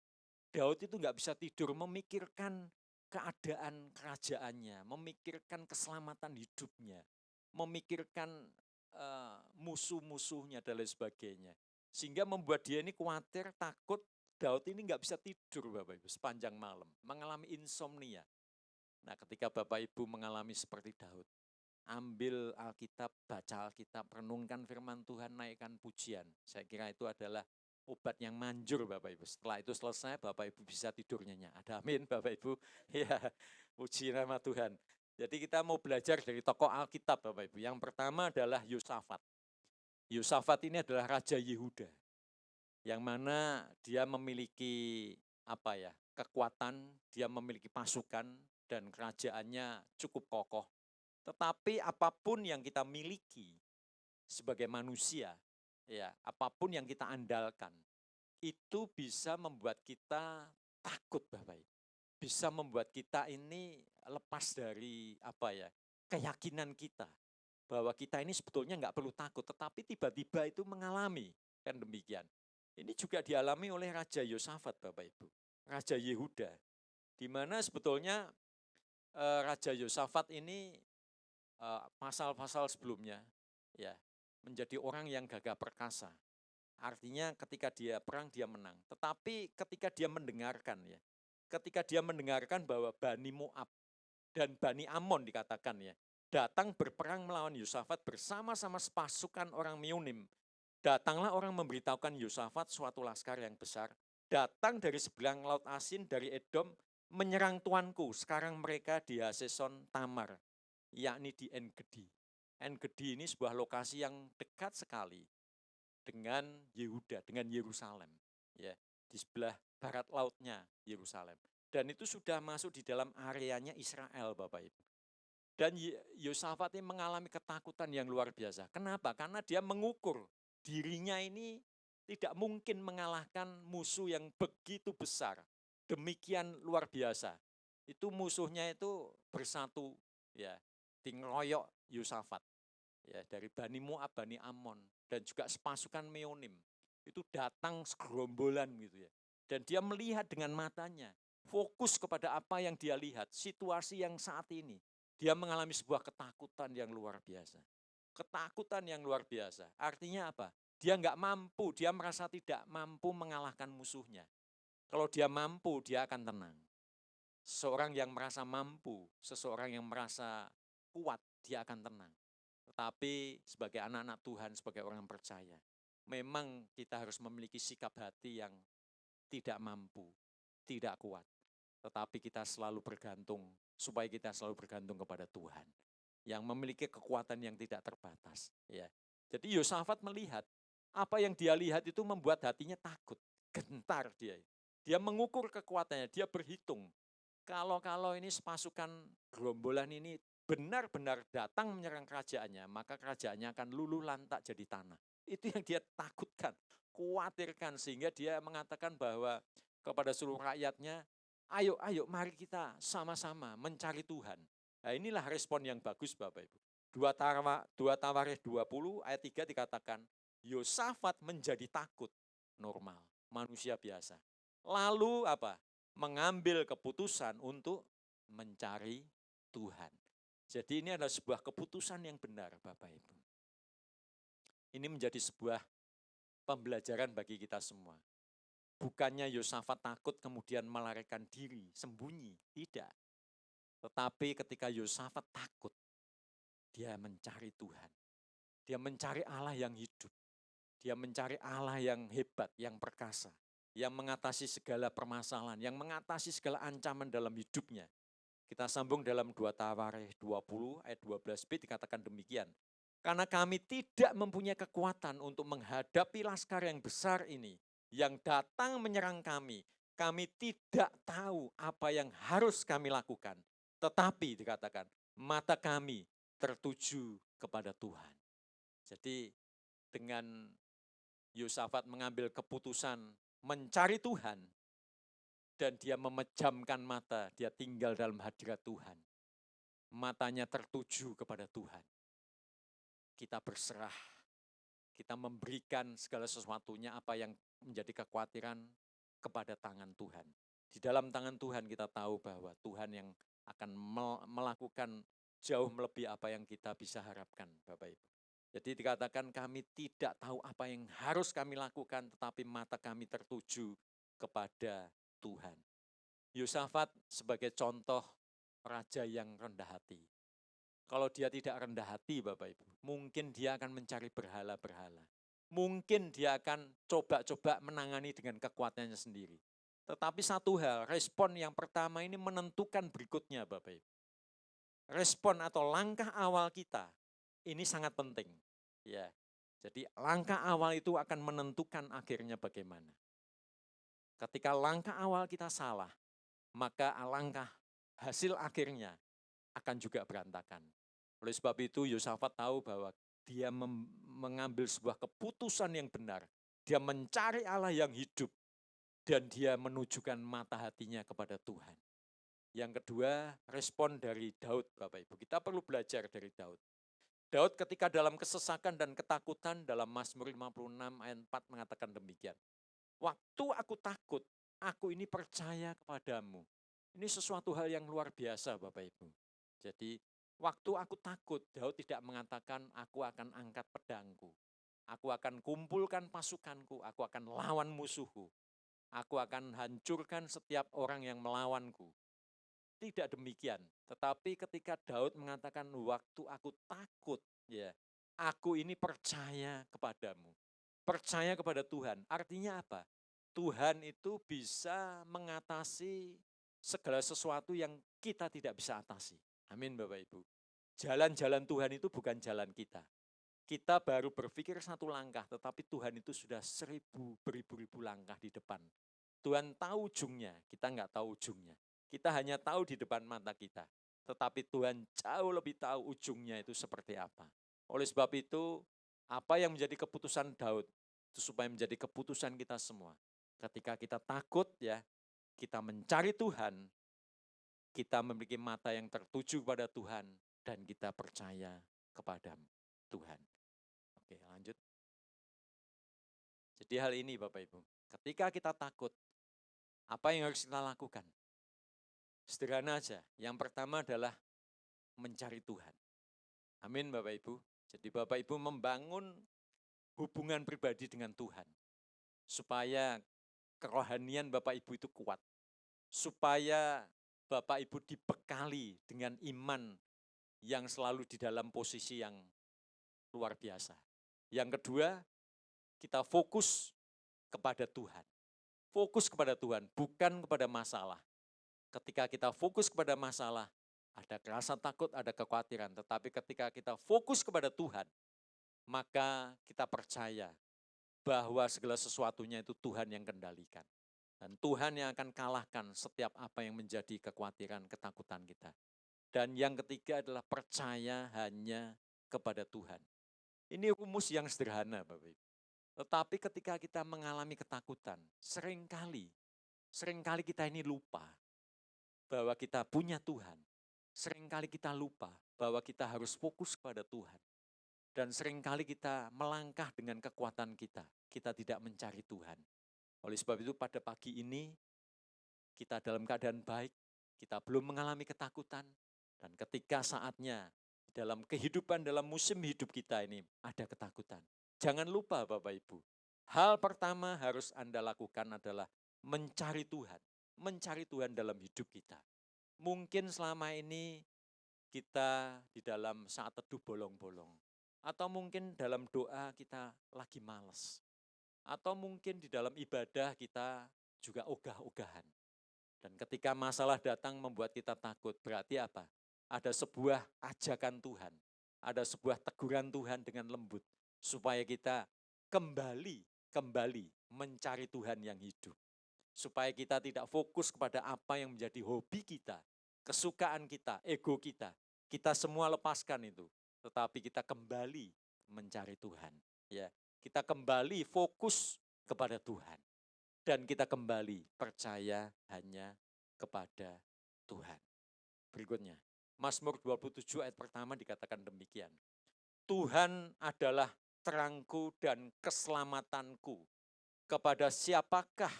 Daud itu nggak bisa tidur, memikirkan keadaan kerajaannya, memikirkan keselamatan hidupnya, memikirkan musuh-musuhnya dan lain sebagainya. Sehingga membuat dia ini khawatir, takut, Daud ini nggak bisa tidur Bapak Ibu sepanjang malam, mengalami insomnia. Nah ketika Bapak Ibu mengalami seperti Daud, ambil Alkitab, baca Alkitab, renungkan firman Tuhan, naikkan pujian. Saya kira itu adalah obat yang manjur Bapak Ibu. Setelah itu selesai, Bapak Ibu bisa tidur nyenyak. Ada amin Bapak Ibu. Ya, puji nama Tuhan. Jadi kita mau belajar dari tokoh Alkitab Bapak Ibu. Yang pertama adalah Yosafat. Yosafat ini adalah Raja Yehuda. Yang mana dia memiliki kekuatan, dia memiliki pasukan, dan kerajaannya cukup kokoh. Tetapi apapun yang kita miliki sebagai manusia, ya, apapun yang kita andalkan, itu bisa membuat kita takut Bapak Ibu. Bisa membuat kita ini lepas dari keyakinan kita. Bahwa kita ini sebetulnya nggak perlu takut, tetapi tiba-tiba itu mengalami, kan demikian. Ini juga dialami oleh Raja Yosafat Bapak Ibu. Raja Yehuda. Di mana sebetulnya Raja Yosafat ini pasal-pasal sebelumnya, ya, menjadi orang yang gagah perkasa. Artinya ketika dia perang dia menang. Tetapi ketika dia mendengarkan, ya, ketika dia mendengarkan bahwa Bani Moab dan Bani Amon dikatakan, ya, datang berperang melawan Yosafat bersama-sama sepasukan orang Meunim. Datanglah orang memberitahukan Yosafat suatu laskar yang besar, datang dari seberang laut Asin, dari Edom, menyerang tuanku. Sekarang mereka di Haseson Tamar, yakni di En-Gedi. En-Gedi ini sebuah lokasi yang dekat sekali dengan Yehuda, dengan Yerusalem, ya, di sebelah barat lautnya Yerusalem. Dan itu sudah masuk di dalam areanya Israel, Bapak Ibu. Dan Yosafat ini mengalami ketakutan yang luar biasa. Kenapa? Karena dia mengukur dirinya ini tidak mungkin mengalahkan musuh yang begitu besar. Demikian luar biasa. Itu musuhnya itu bersatu, ya, di ngeroyok Yosafat. Ya, dari Bani Moab, Bani Amon, dan juga sepasukan Meonim. Itu datang segerombolan gitu ya. Dan dia melihat dengan matanya, fokus kepada apa yang dia lihat, situasi yang saat ini. Dia mengalami sebuah ketakutan yang luar biasa. Ketakutan yang luar biasa. Artinya apa? Dia nggak mampu, dia merasa tidak mampu mengalahkan musuhnya. Kalau dia mampu, dia akan tenang. Seseorang yang merasa mampu, seseorang yang merasa kuat, dia akan tenang. Tetapi sebagai anak-anak Tuhan, sebagai orang percaya, memang kita harus memiliki sikap hati yang tidak mampu, tidak kuat. Tetapi kita selalu bergantung, supaya kita selalu bergantung kepada Tuhan. Yang memiliki kekuatan yang tidak terbatas. Ya. Jadi Yosafat melihat, apa yang dia lihat itu membuat hatinya takut, gentar dia. Dia mengukur kekuatannya, dia berhitung. Kalau ini sepasukan gerombolan ini benar-benar datang menyerang kerajaannya, maka kerajaannya akan luluh lantak jadi tanah. Itu yang dia takutkan, khawatirkan, sehingga dia mengatakan bahwa kepada seluruh rakyatnya, ayo mari kita sama-sama mencari Tuhan. Nah, inilah respon yang bagus Bapak Ibu. 2 Tawarikh 20 ayat 3 dikatakan, Yosafat menjadi takut, normal, manusia biasa. Lalu apa? Mengambil keputusan untuk mencari Tuhan. Jadi ini adalah sebuah keputusan yang benar Bapak Ibu. Ini menjadi sebuah pembelajaran bagi kita semua. Bukannya Yosafat takut kemudian melarikan diri, sembunyi, tidak. Tetapi ketika Yosafat takut, dia mencari Tuhan. Dia mencari Allah yang hidup. Dia mencari Allah yang hebat, yang perkasa, yang mengatasi segala permasalahan, yang mengatasi segala ancaman dalam hidupnya. Kita sambung dalam 2 Tawarikh 20 ayat 12b dikatakan demikian. Karena kami tidak mempunyai kekuatan untuk menghadapi laskar yang besar ini, yang datang menyerang kami. Kami tidak tahu apa yang harus kami lakukan. Tetapi dikatakan, mata kami tertuju kepada Tuhan. Jadi dengan Yosafat mengambil keputusan mencari Tuhan, dan dia memejamkan mata, dia tinggal dalam hadirat Tuhan. Matanya tertuju kepada Tuhan. Kita berserah, kita memberikan segala sesuatunya apa yang menjadi kekhawatiran kepada tangan Tuhan. Di dalam tangan Tuhan kita tahu bahwa Tuhan yang akan melakukan jauh melebihi apa yang kita bisa harapkan, Bapak Ibu. Jadi dikatakan kami tidak tahu apa yang harus kami lakukan, tetapi mata kami tertuju kepada Tuhan. Yosafat sebagai contoh raja yang rendah hati. Kalau dia tidak rendah hati Bapak Ibu, mungkin dia akan mencari berhala-berhala. Mungkin dia akan coba-coba menangani dengan kekuatannya sendiri. Tetapi satu hal, respon yang pertama ini menentukan berikutnya Bapak Ibu. Respon atau langkah awal kita ini sangat penting. Ya. Jadi langkah awal itu akan menentukan akhirnya bagaimana. Ketika langkah awal kita salah, maka langkah hasil akhirnya akan juga berantakan. Oleh sebab itu Yosafat tahu bahwa dia mengambil sebuah keputusan yang benar. Dia mencari Allah yang hidup dan dia menunjukkan mata hatinya kepada Tuhan. Yang kedua, respon dari Daud Bapak Ibu. Kita perlu belajar dari Daud. Daud ketika dalam kesesakan dan ketakutan dalam Mazmur 56 ayat 4 mengatakan demikian. Waktu aku takut, aku ini percaya kepadamu. Ini sesuatu hal yang luar biasa Bapak Ibu. Jadi Waktu aku takut, Daud tidak mengatakan aku akan angkat pedangku. Aku akan kumpulkan pasukanku, aku akan lawan musuhku. Aku akan hancurkan setiap orang yang melawanku. Tidak demikian. Tetapi ketika Daud mengatakan waktu aku takut, ya, aku ini percaya kepadamu. Percaya kepada Tuhan. Artinya apa? Tuhan itu bisa mengatasi segala sesuatu yang kita tidak bisa atasi. Amin Bapak Ibu. Jalan-jalan Tuhan itu bukan jalan kita. Kita baru berpikir satu langkah, tetapi Tuhan itu sudah beribu-ribu langkah di depan. Tuhan tahu ujungnya, kita nggak tahu ujungnya. Kita hanya tahu di depan mata kita. Tetapi Tuhan jauh lebih tahu ujungnya itu seperti apa. Oleh sebab itu, apa yang menjadi keputusan Daud, itu supaya menjadi keputusan kita semua. Ketika kita takut ya, kita mencari Tuhan, kita memiliki mata yang tertuju pada Tuhan, dan kita percaya kepada Tuhan. Oke, lanjut. Jadi hal ini Bapak Ibu, ketika kita takut, apa yang harus kita lakukan? Sederhana aja. Yang pertama adalah mencari Tuhan. Amin Bapak Ibu. Jadi Bapak Ibu membangun hubungan pribadi dengan Tuhan. Supaya kerohanian Bapak Ibu itu kuat. Supaya Bapak Ibu dibekali dengan iman yang selalu di dalam posisi yang luar biasa. Yang kedua, kita fokus kepada Tuhan. Fokus kepada Tuhan, bukan kepada masalah. Ketika kita fokus kepada masalah, ada rasa takut, ada kekhawatiran. Tetapi ketika kita fokus kepada Tuhan, maka kita percaya bahwa segala sesuatunya itu Tuhan yang kendalikan. Dan Tuhan yang akan kalahkan setiap apa yang menjadi kekhawatiran, ketakutan kita. Dan yang ketiga adalah percaya hanya kepada Tuhan. Ini rumus yang sederhana Bapak Ibu. Tetapi ketika kita mengalami ketakutan, seringkali kita ini lupa bahwa kita punya Tuhan. Seringkali kita lupa bahwa kita harus fokus kepada Tuhan. Dan seringkali kita melangkah dengan kekuatan kita. Kita tidak mencari Tuhan. Oleh sebab itu pada pagi ini, kita dalam keadaan baik, kita belum mengalami ketakutan. Dan ketika saatnya dalam kehidupan, dalam musim hidup kita ini ada ketakutan. Jangan lupa Bapak Ibu, hal pertama harus Anda lakukan adalah mencari Tuhan. Mencari Tuhan dalam hidup kita. Mungkin selama ini kita di dalam saat teduh bolong-bolong. Atau mungkin dalam doa kita lagi malas. Atau mungkin di dalam ibadah kita juga ogah-ogahan. Dan ketika masalah datang membuat kita takut, berarti apa? Ada sebuah ajakan Tuhan. Ada sebuah teguran Tuhan dengan lembut. Supaya kita kembali mencari Tuhan yang hidup. Supaya kita tidak fokus kepada apa yang menjadi hobi kita, kesukaan kita, ego kita. Kita semua lepaskan itu. Tetapi kita kembali mencari Tuhan. Ya, kita kembali fokus kepada Tuhan. Dan kita kembali percaya hanya kepada Tuhan. Berikutnya, Mazmur 27 ayat pertama dikatakan demikian. Tuhan adalah terangku dan keselamatanku. Kepada siapakah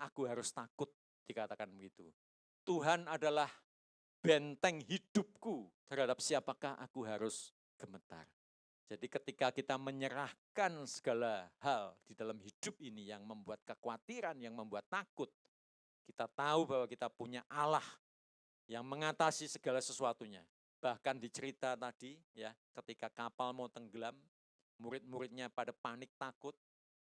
aku harus takut? Dikatakan begitu. Tuhan adalah benteng hidupku, terhadap siapakah aku harus gemetar. Jadi ketika kita menyerahkan segala hal di dalam hidup ini yang membuat kekhawatiran, yang membuat takut, kita tahu bahwa kita punya Allah yang mengatasi segala sesuatunya. Bahkan di cerita tadi, ya, ketika kapal mau tenggelam, murid-muridnya pada panik takut,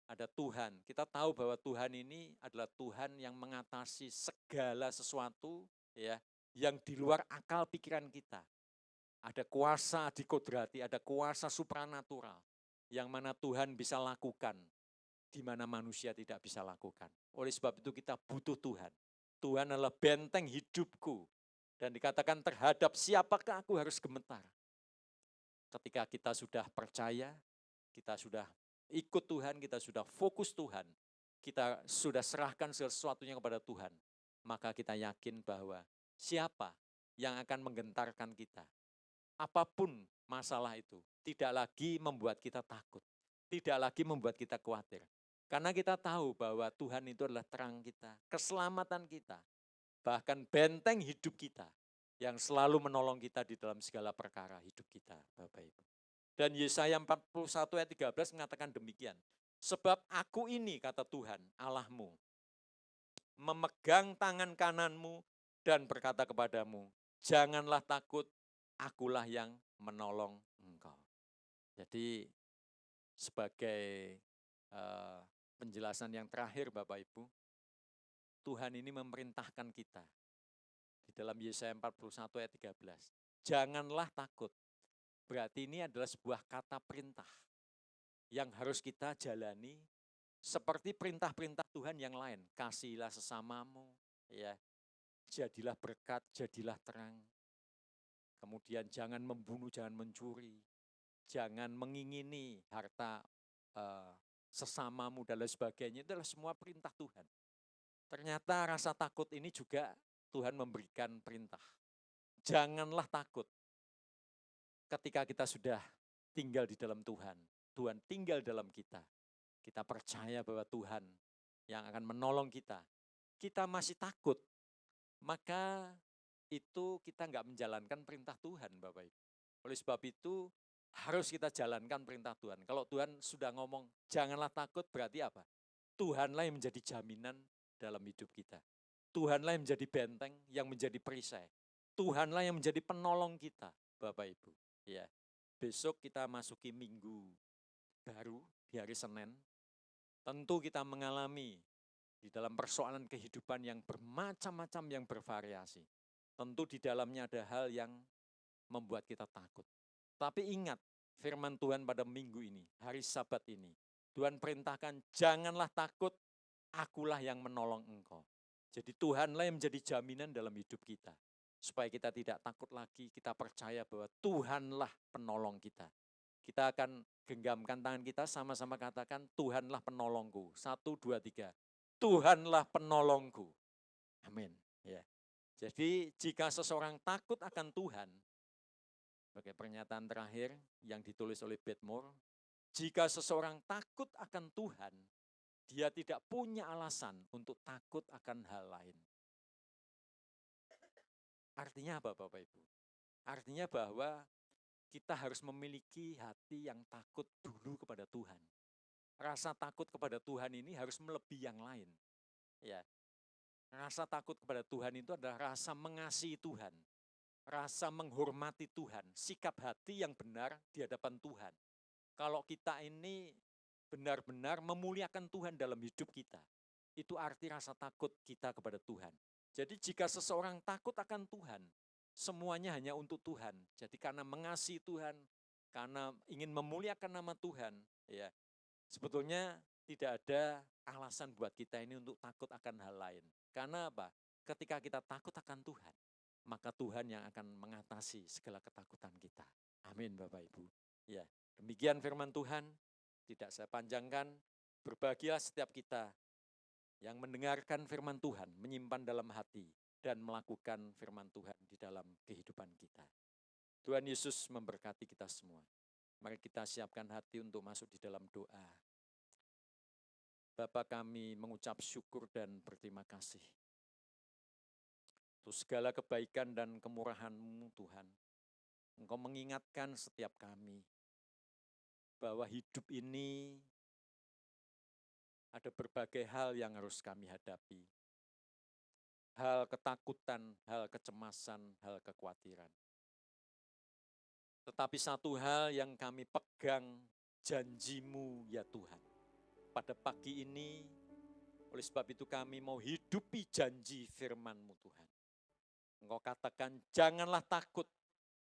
ada Tuhan. Kita tahu bahwa Tuhan ini adalah Tuhan yang mengatasi segala sesuatu, ya, yang di luar akal pikiran kita. Ada kuasa dikodrati, ada kuasa supranatural yang mana Tuhan bisa lakukan, di mana manusia tidak bisa lakukan. Oleh sebab itu kita butuh Tuhan. Tuhan adalah benteng hidupku. Dan dikatakan terhadap siapakah aku harus gemetar. Ketika kita sudah percaya, kita sudah ikut Tuhan, kita sudah fokus Tuhan, kita sudah serahkan sesuatunya kepada Tuhan, maka kita yakin bahwa siapa yang akan menggentarkan kita. Apapun masalah itu, tidak lagi membuat kita takut, tidak lagi membuat kita khawatir. Karena kita tahu bahwa Tuhan itu adalah terang kita, keselamatan kita, bahkan benteng hidup kita. yang selalu menolong kita di dalam segala perkara hidup kita, Bapak Ibu. Dan Yesaya 41 ayat 13 mengatakan demikian. Sebab aku ini, kata Tuhan Allahmu, memegang tangan kananmu dan berkata kepadamu, janganlah takut, akulah yang menolong engkau. Jadi sebagai penjelasan yang terakhir Bapak Ibu, Tuhan ini memerintahkan kita di dalam Yesaya 41 ayat 13. Janganlah takut. Berarti ini adalah sebuah kata perintah yang harus kita jalani seperti perintah-perintah Tuhan yang lain. Kasihilah sesamamu, ya. Jadilah berkat, jadilah terang. Kemudian jangan membunuh, jangan mencuri. Jangan mengingini harta sesamamu dan lain sebagainya. Itu adalah semua perintah Tuhan. Ternyata rasa takut ini juga Tuhan memberikan perintah. Janganlah takut. Ketika kita sudah tinggal di dalam Tuhan, Tuhan tinggal dalam kita. Kita percaya bahwa Tuhan yang akan menolong kita. Kita masih takut, maka itu kita nggak menjalankan perintah Tuhan, Bapak Ibu. Oleh sebab itu harus kita jalankan perintah Tuhan. Kalau Tuhan sudah ngomong janganlah takut, berarti apa? Tuhanlah yang menjadi jaminan dalam hidup kita. Tuhanlah yang menjadi benteng, yang menjadi perisai. Tuhanlah yang menjadi penolong kita, Bapak Ibu. Ya, besok kita masuki minggu baru di hari Senin. Tentu kita mengalami di dalam persoalan kehidupan yang bermacam-macam, yang bervariasi. Tentu di dalamnya ada hal yang membuat kita takut. Tapi ingat firman Tuhan pada minggu ini, hari Sabat ini. Tuhan perintahkan janganlah takut, akulah yang menolong engkau. Jadi Tuhanlah yang menjadi jaminan dalam hidup kita. Supaya kita tidak takut lagi, kita percaya bahwa Tuhanlah penolong kita. Kita akan genggamkan tangan kita, sama-sama katakan, Tuhanlah penolongku. 1, 2, 3. Tuhanlah penolongku. Amin. Ya. Jadi jika seseorang takut akan Tuhan, sebagai pernyataan terakhir yang ditulis oleh Bedmore, jika seseorang takut akan Tuhan, dia tidak punya alasan untuk takut akan hal lain. Artinya apa Bapak Ibu? Artinya bahwa kita harus memiliki hati yang takut dulu kepada Tuhan. Rasa takut kepada Tuhan ini harus melebihi yang lain. Ya. Rasa takut kepada Tuhan itu adalah rasa mengasihi Tuhan. Rasa menghormati Tuhan. Sikap hati yang benar di hadapan Tuhan. Kalau kita ini benar-benar memuliakan Tuhan dalam hidup kita, itu arti rasa takut kita kepada Tuhan. Jadi jika seseorang takut akan Tuhan, semuanya hanya untuk Tuhan. Jadi karena mengasihi Tuhan, karena ingin memuliakan nama Tuhan, ya sebetulnya tidak ada alasan buat kita ini untuk takut akan hal lain. Karena apa? Ketika kita takut akan Tuhan, maka Tuhan yang akan mengatasi segala ketakutan kita. Amin Bapak Ibu. Ya, demikian firman Tuhan. Tidak saya panjangkan. Berbahagialah setiap kita yang mendengarkan firman Tuhan, menyimpan dalam hati, dan melakukan firman Tuhan di dalam kehidupan kita. Tuhan Yesus memberkati kita semua. Mari kita siapkan hati untuk masuk di dalam doa. Bapa kami mengucap syukur dan berterima kasih. Untuk segala kebaikan dan kemurahan-Mu Tuhan. Engkau mengingatkan setiap kami bahwa hidup ini ada berbagai hal yang harus kami hadapi. Hal ketakutan, hal kecemasan, hal kekhawatiran. Tetapi satu hal yang kami pegang, janji-Mu ya Tuhan. Pada pagi ini, oleh sebab itu kami mau hidupi janji firman-Mu Tuhan. Engkau katakan janganlah takut,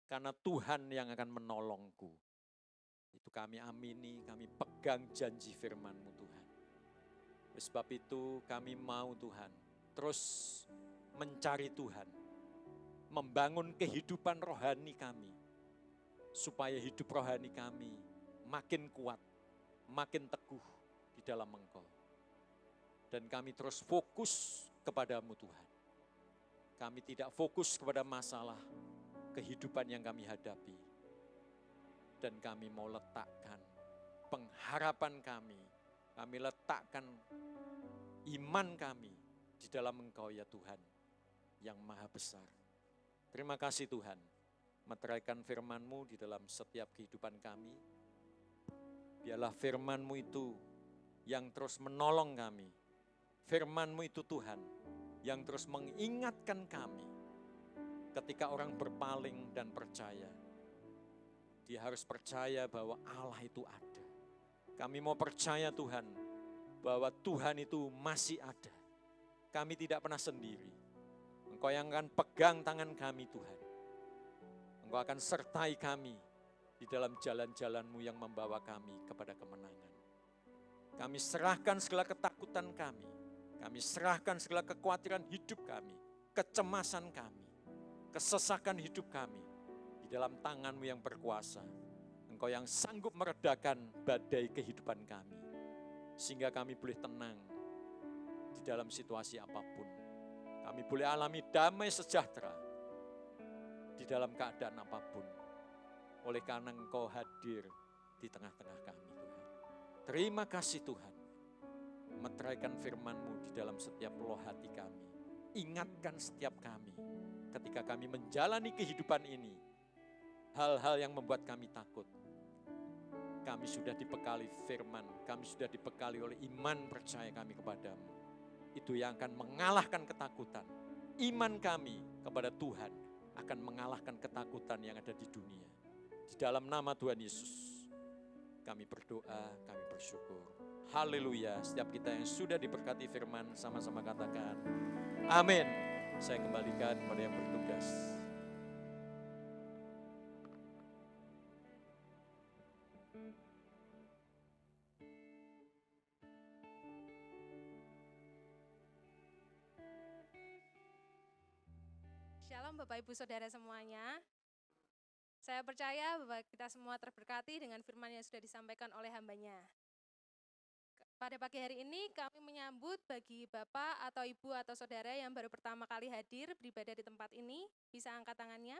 karena Tuhan yang akan menolongku. Itu kami amini, kami pegang janji firman-Mu Tuhan. Oleh sebab itu kami mau Tuhan terus mencari Tuhan, membangun kehidupan rohani kami, supaya hidup rohani kami makin kuat, makin teguh di dalam Engkau. Dan kami terus fokus kepada-Mu Tuhan. Kami tidak fokus kepada masalah kehidupan yang kami hadapi. Dan kami mau letakkan pengharapan kami letakkan iman kami di dalam Engkau ya Tuhan yang maha besar. Terima kasih Tuhan, meteraikan firman-Mu di dalam setiap kehidupan kami. Biarlah firman-Mu itu yang terus menolong kami. Firman-Mu itu Tuhan, yang terus mengingatkan kami ketika orang berpaling dan percaya. Dia harus percaya bahwa Allah itu ada. Kami mau percaya Tuhan, bahwa Tuhan itu masih ada. Kami tidak pernah sendiri. Engkau yang akan pegang tangan kami Tuhan. Engkau akan sertai kami di dalam jalan-jalan-Mu yang membawa kami kepada kemenangan. Kami serahkan segala ketakutan kami. Kami serahkan segala kekhawatiran hidup kami, kecemasan kami, kesesakan hidup kami di dalam tangan-Mu yang berkuasa. Engkau yang sanggup meredakan badai kehidupan kami, sehingga kami boleh tenang di dalam situasi apapun. Kami boleh alami damai sejahtera di dalam keadaan apapun. Oleh karena Engkau hadir di tengah-tengah kami Tuhan. Terima kasih Tuhan. Meteraikan firman-Mu di dalam setiap loh hati kami. Ingatkan setiap kami ketika kami menjalani kehidupan ini. Hal-hal yang membuat kami takut. Kami sudah dibekali firman, kami sudah dibekali oleh iman percaya kami kepadamu. Itu yang akan mengalahkan ketakutan. Iman kami kepada Tuhan akan mengalahkan ketakutan yang ada di dunia. Di dalam nama Tuhan Yesus, kami berdoa, kami bersyukur. Haleluya, setiap kita yang sudah diberkati firman, sama-sama katakan, amin. Saya kembalikan kepada yang bertugas. Shalom Bapak Ibu Saudara semuanya. Saya percaya bahwa kita semua terberkati dengan firman yang sudah disampaikan oleh hambanya. Pada pagi hari ini kami menyambut bagi Bapak atau Ibu atau Saudara yang baru pertama kali hadir beribadah di tempat ini, bisa angkat tangannya.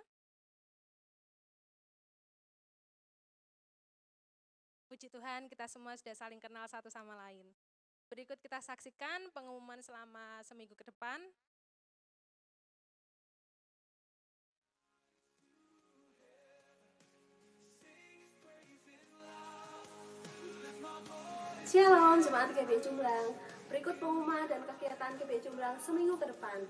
Puji Tuhan, kita semua sudah saling kenal satu sama lain. Berikut kita saksikan pengumuman selama seminggu ke depan. Shalom Jemaat GBI Jumbrang. Berikut pengumuman dan kegiatan GBI Jumbrang seminggu ke depan.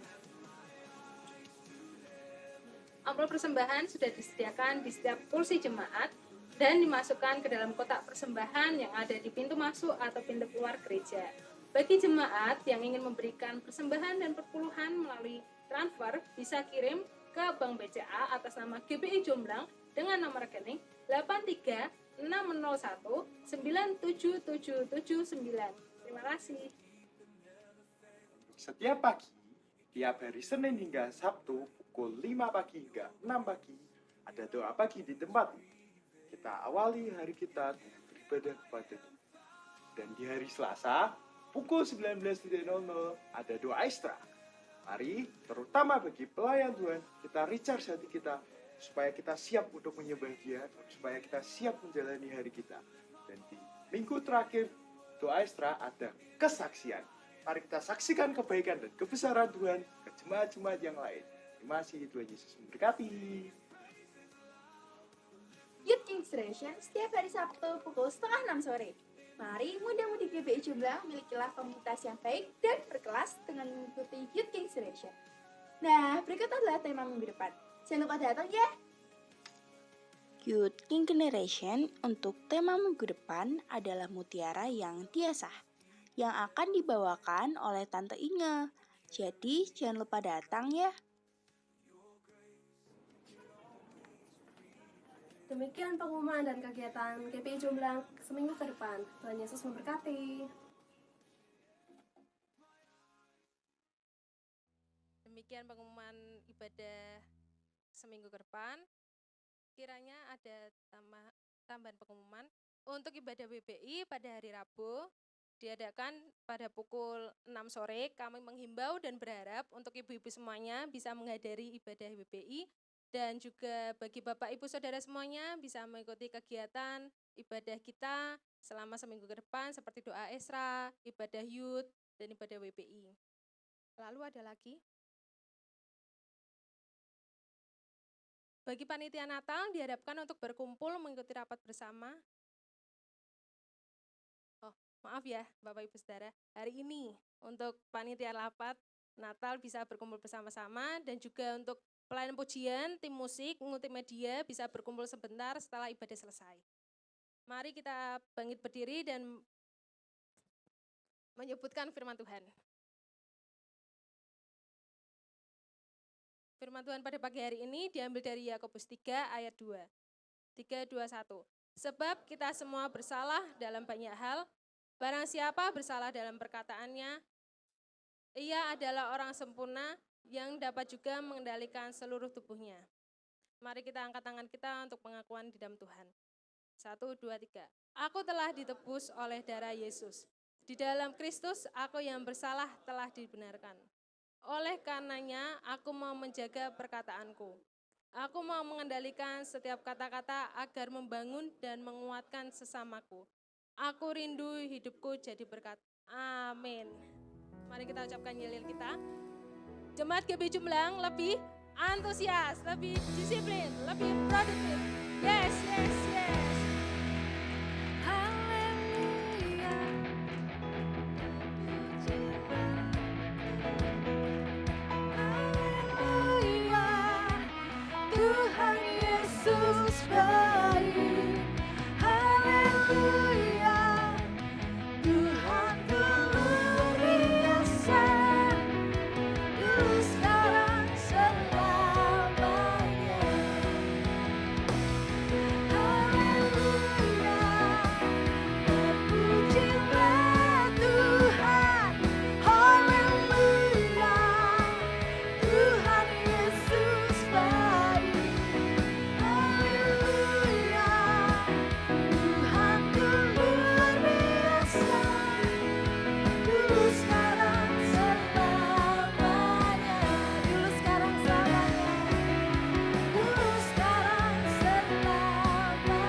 Amplop persembahan sudah disediakan di setiap kursi jemaat dan dimasukkan ke dalam kotak persembahan yang ada di pintu masuk atau pintu keluar gereja. Bagi jemaat yang ingin memberikan persembahan dan perpuluhan melalui transfer, bisa kirim ke Bank BCA atas nama GBI Jumbrang dengan nomor rekening 8360197779. Terima kasih. Setiap pagi, tiap hari Senin hingga Sabtu, pukul 5 pagi hingga 6 pagi, ada doa pagi di tempat ini. Kita awali hari kita dengan beribadah kepada Tuhan. Dan di hari Selasa, pukul 19.00, ada doa ekstra. Mari, terutama bagi pelayan Tuhan, kita recharge hati kita, supaya kita siap untuk menyembah Dia, supaya kita siap menjalani hari kita. Dan di minggu terakhir, doa ekstra ada kesaksian. Mari kita saksikan kebaikan dan kebesaran Tuhan ke jemaat-jemaat yang lain. Terima kasih, Tuhan Yesus memberkati. Youth Inspiration setiap hari Sabtu pukul 5:30 sore. Mari muda-mudi GBI Jumbrang milikilah komunitas yang baik dan berkelas dengan mengikuti Youth Inspiration. Nah, berikut adalah tema minggu depan. Jangan lupa datang ya. Youth King Generation untuk tema minggu depan adalah Mutiara yang Tiasah yang akan dibawakan oleh Tante Inge. Jadi jangan lupa datang ya. Demikian pengumuman dan kegiatan GBI Jumbrang seminggu ke depan. Tuhan Yesus memberkati. Demikian pengumuman ibadah seminggu ke depan. Kiranya ada tambahan pengumuman. Untuk ibadah BBI pada hari Rabu diadakan pada pukul 6 sore. Kami menghimbau dan berharap untuk ibu-ibu semuanya bisa menghadiri ibadah BBI. Dan juga bagi Bapak Ibu Saudara semuanya bisa mengikuti kegiatan ibadah kita selama seminggu ke depan seperti doa Esra, ibadah youth, dan ibadah WPI. Lalu ada lagi Bagi panitia Natal diharapkan untuk berkumpul mengikuti rapat bersama. Oh, maaf ya Bapak Ibu Saudara, hari ini untuk panitia rapat Natal bisa berkumpul bersama-sama dan juga untuk pelayan pujian, tim musik, multimedia bisa berkumpul sebentar setelah ibadah selesai. Mari kita bangkit berdiri dan menyebutkan firman Tuhan. Firman Tuhan pada pagi hari ini diambil dari Yakobus 3 ayat 2. 3, 2, 1. Sebab kita semua bersalah dalam banyak hal, barang siapa bersalah dalam perkataannya, ia adalah orang sempurna yang dapat juga mengendalikan seluruh tubuhnya. Mari kita angkat tangan kita untuk pengakuan di dalam Tuhan. 1, 2, 3. Aku telah ditebus oleh darah Yesus. Di dalam Kristus aku yang bersalah telah dibenarkan. Oleh karenanya aku mau menjaga perkataanku. Aku mau mengendalikan setiap kata-kata agar membangun dan menguatkan sesamaku. Aku rindu hidupku jadi berkat. Amin. Mari kita ucapkan yel-yel kita. Jemaat GB Jumblang lebih antusias, lebih disiplin, lebih produktif. Yes, yes, yes. Haleluya. Haleluya. Tuhan Yesus baik. Haleluya. Tuhan luar biasa. Dulu sekarang selamanya. Haleluya. Terpujilah Tuhan. Haleluya. Tuhan Yesus baik. Haleluya. Tuhan luar biasa. Dulu sekarang selamanya. Dulu sekarang selamanya. Dulu sekarang selamanya.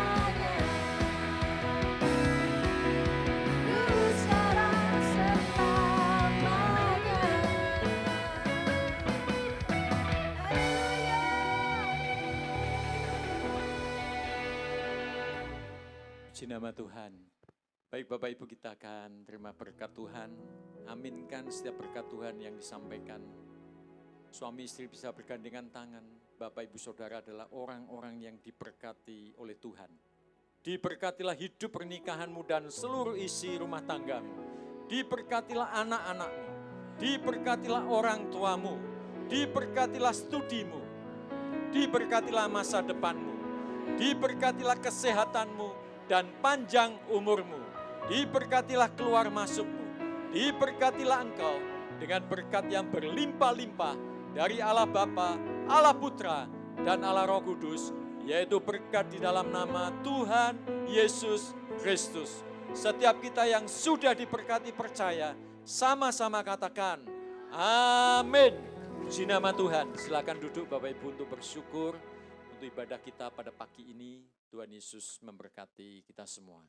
Dulu sekarang selamanya. Puji nama Tuhan. Baik Bapak Ibu, kita akan terima berkat Tuhan. Aminkan setiap berkat Tuhan yang disampaikan. Suami istri bisa bergandengan tangan. Bapak Ibu Saudara adalah orang-orang yang diberkati oleh Tuhan. Diberkatilah hidup pernikahanmu dan seluruh isi rumah tanggamu. Diberkatilah anak-anakmu. Diberkatilah orang tuamu. Diberkatilah studimu. Diberkatilah masa depanmu. Diberkatilah kesehatanmu dan panjang umurmu. Diberkatilah keluar masukmu. Diberkatilah engkau dengan berkat yang berlimpah-limpah dari Allah Bapa, Allah Putra, dan Allah Roh Kudus, yaitu berkat di dalam nama Tuhan Yesus Kristus. Setiap kita yang sudah diberkati percaya, sama-sama katakan, amin. Puji nama Tuhan. Silakan duduk Bapak Ibu untuk bersyukur untuk ibadah kita pada pagi ini. Tuhan Yesus memberkati kita semua.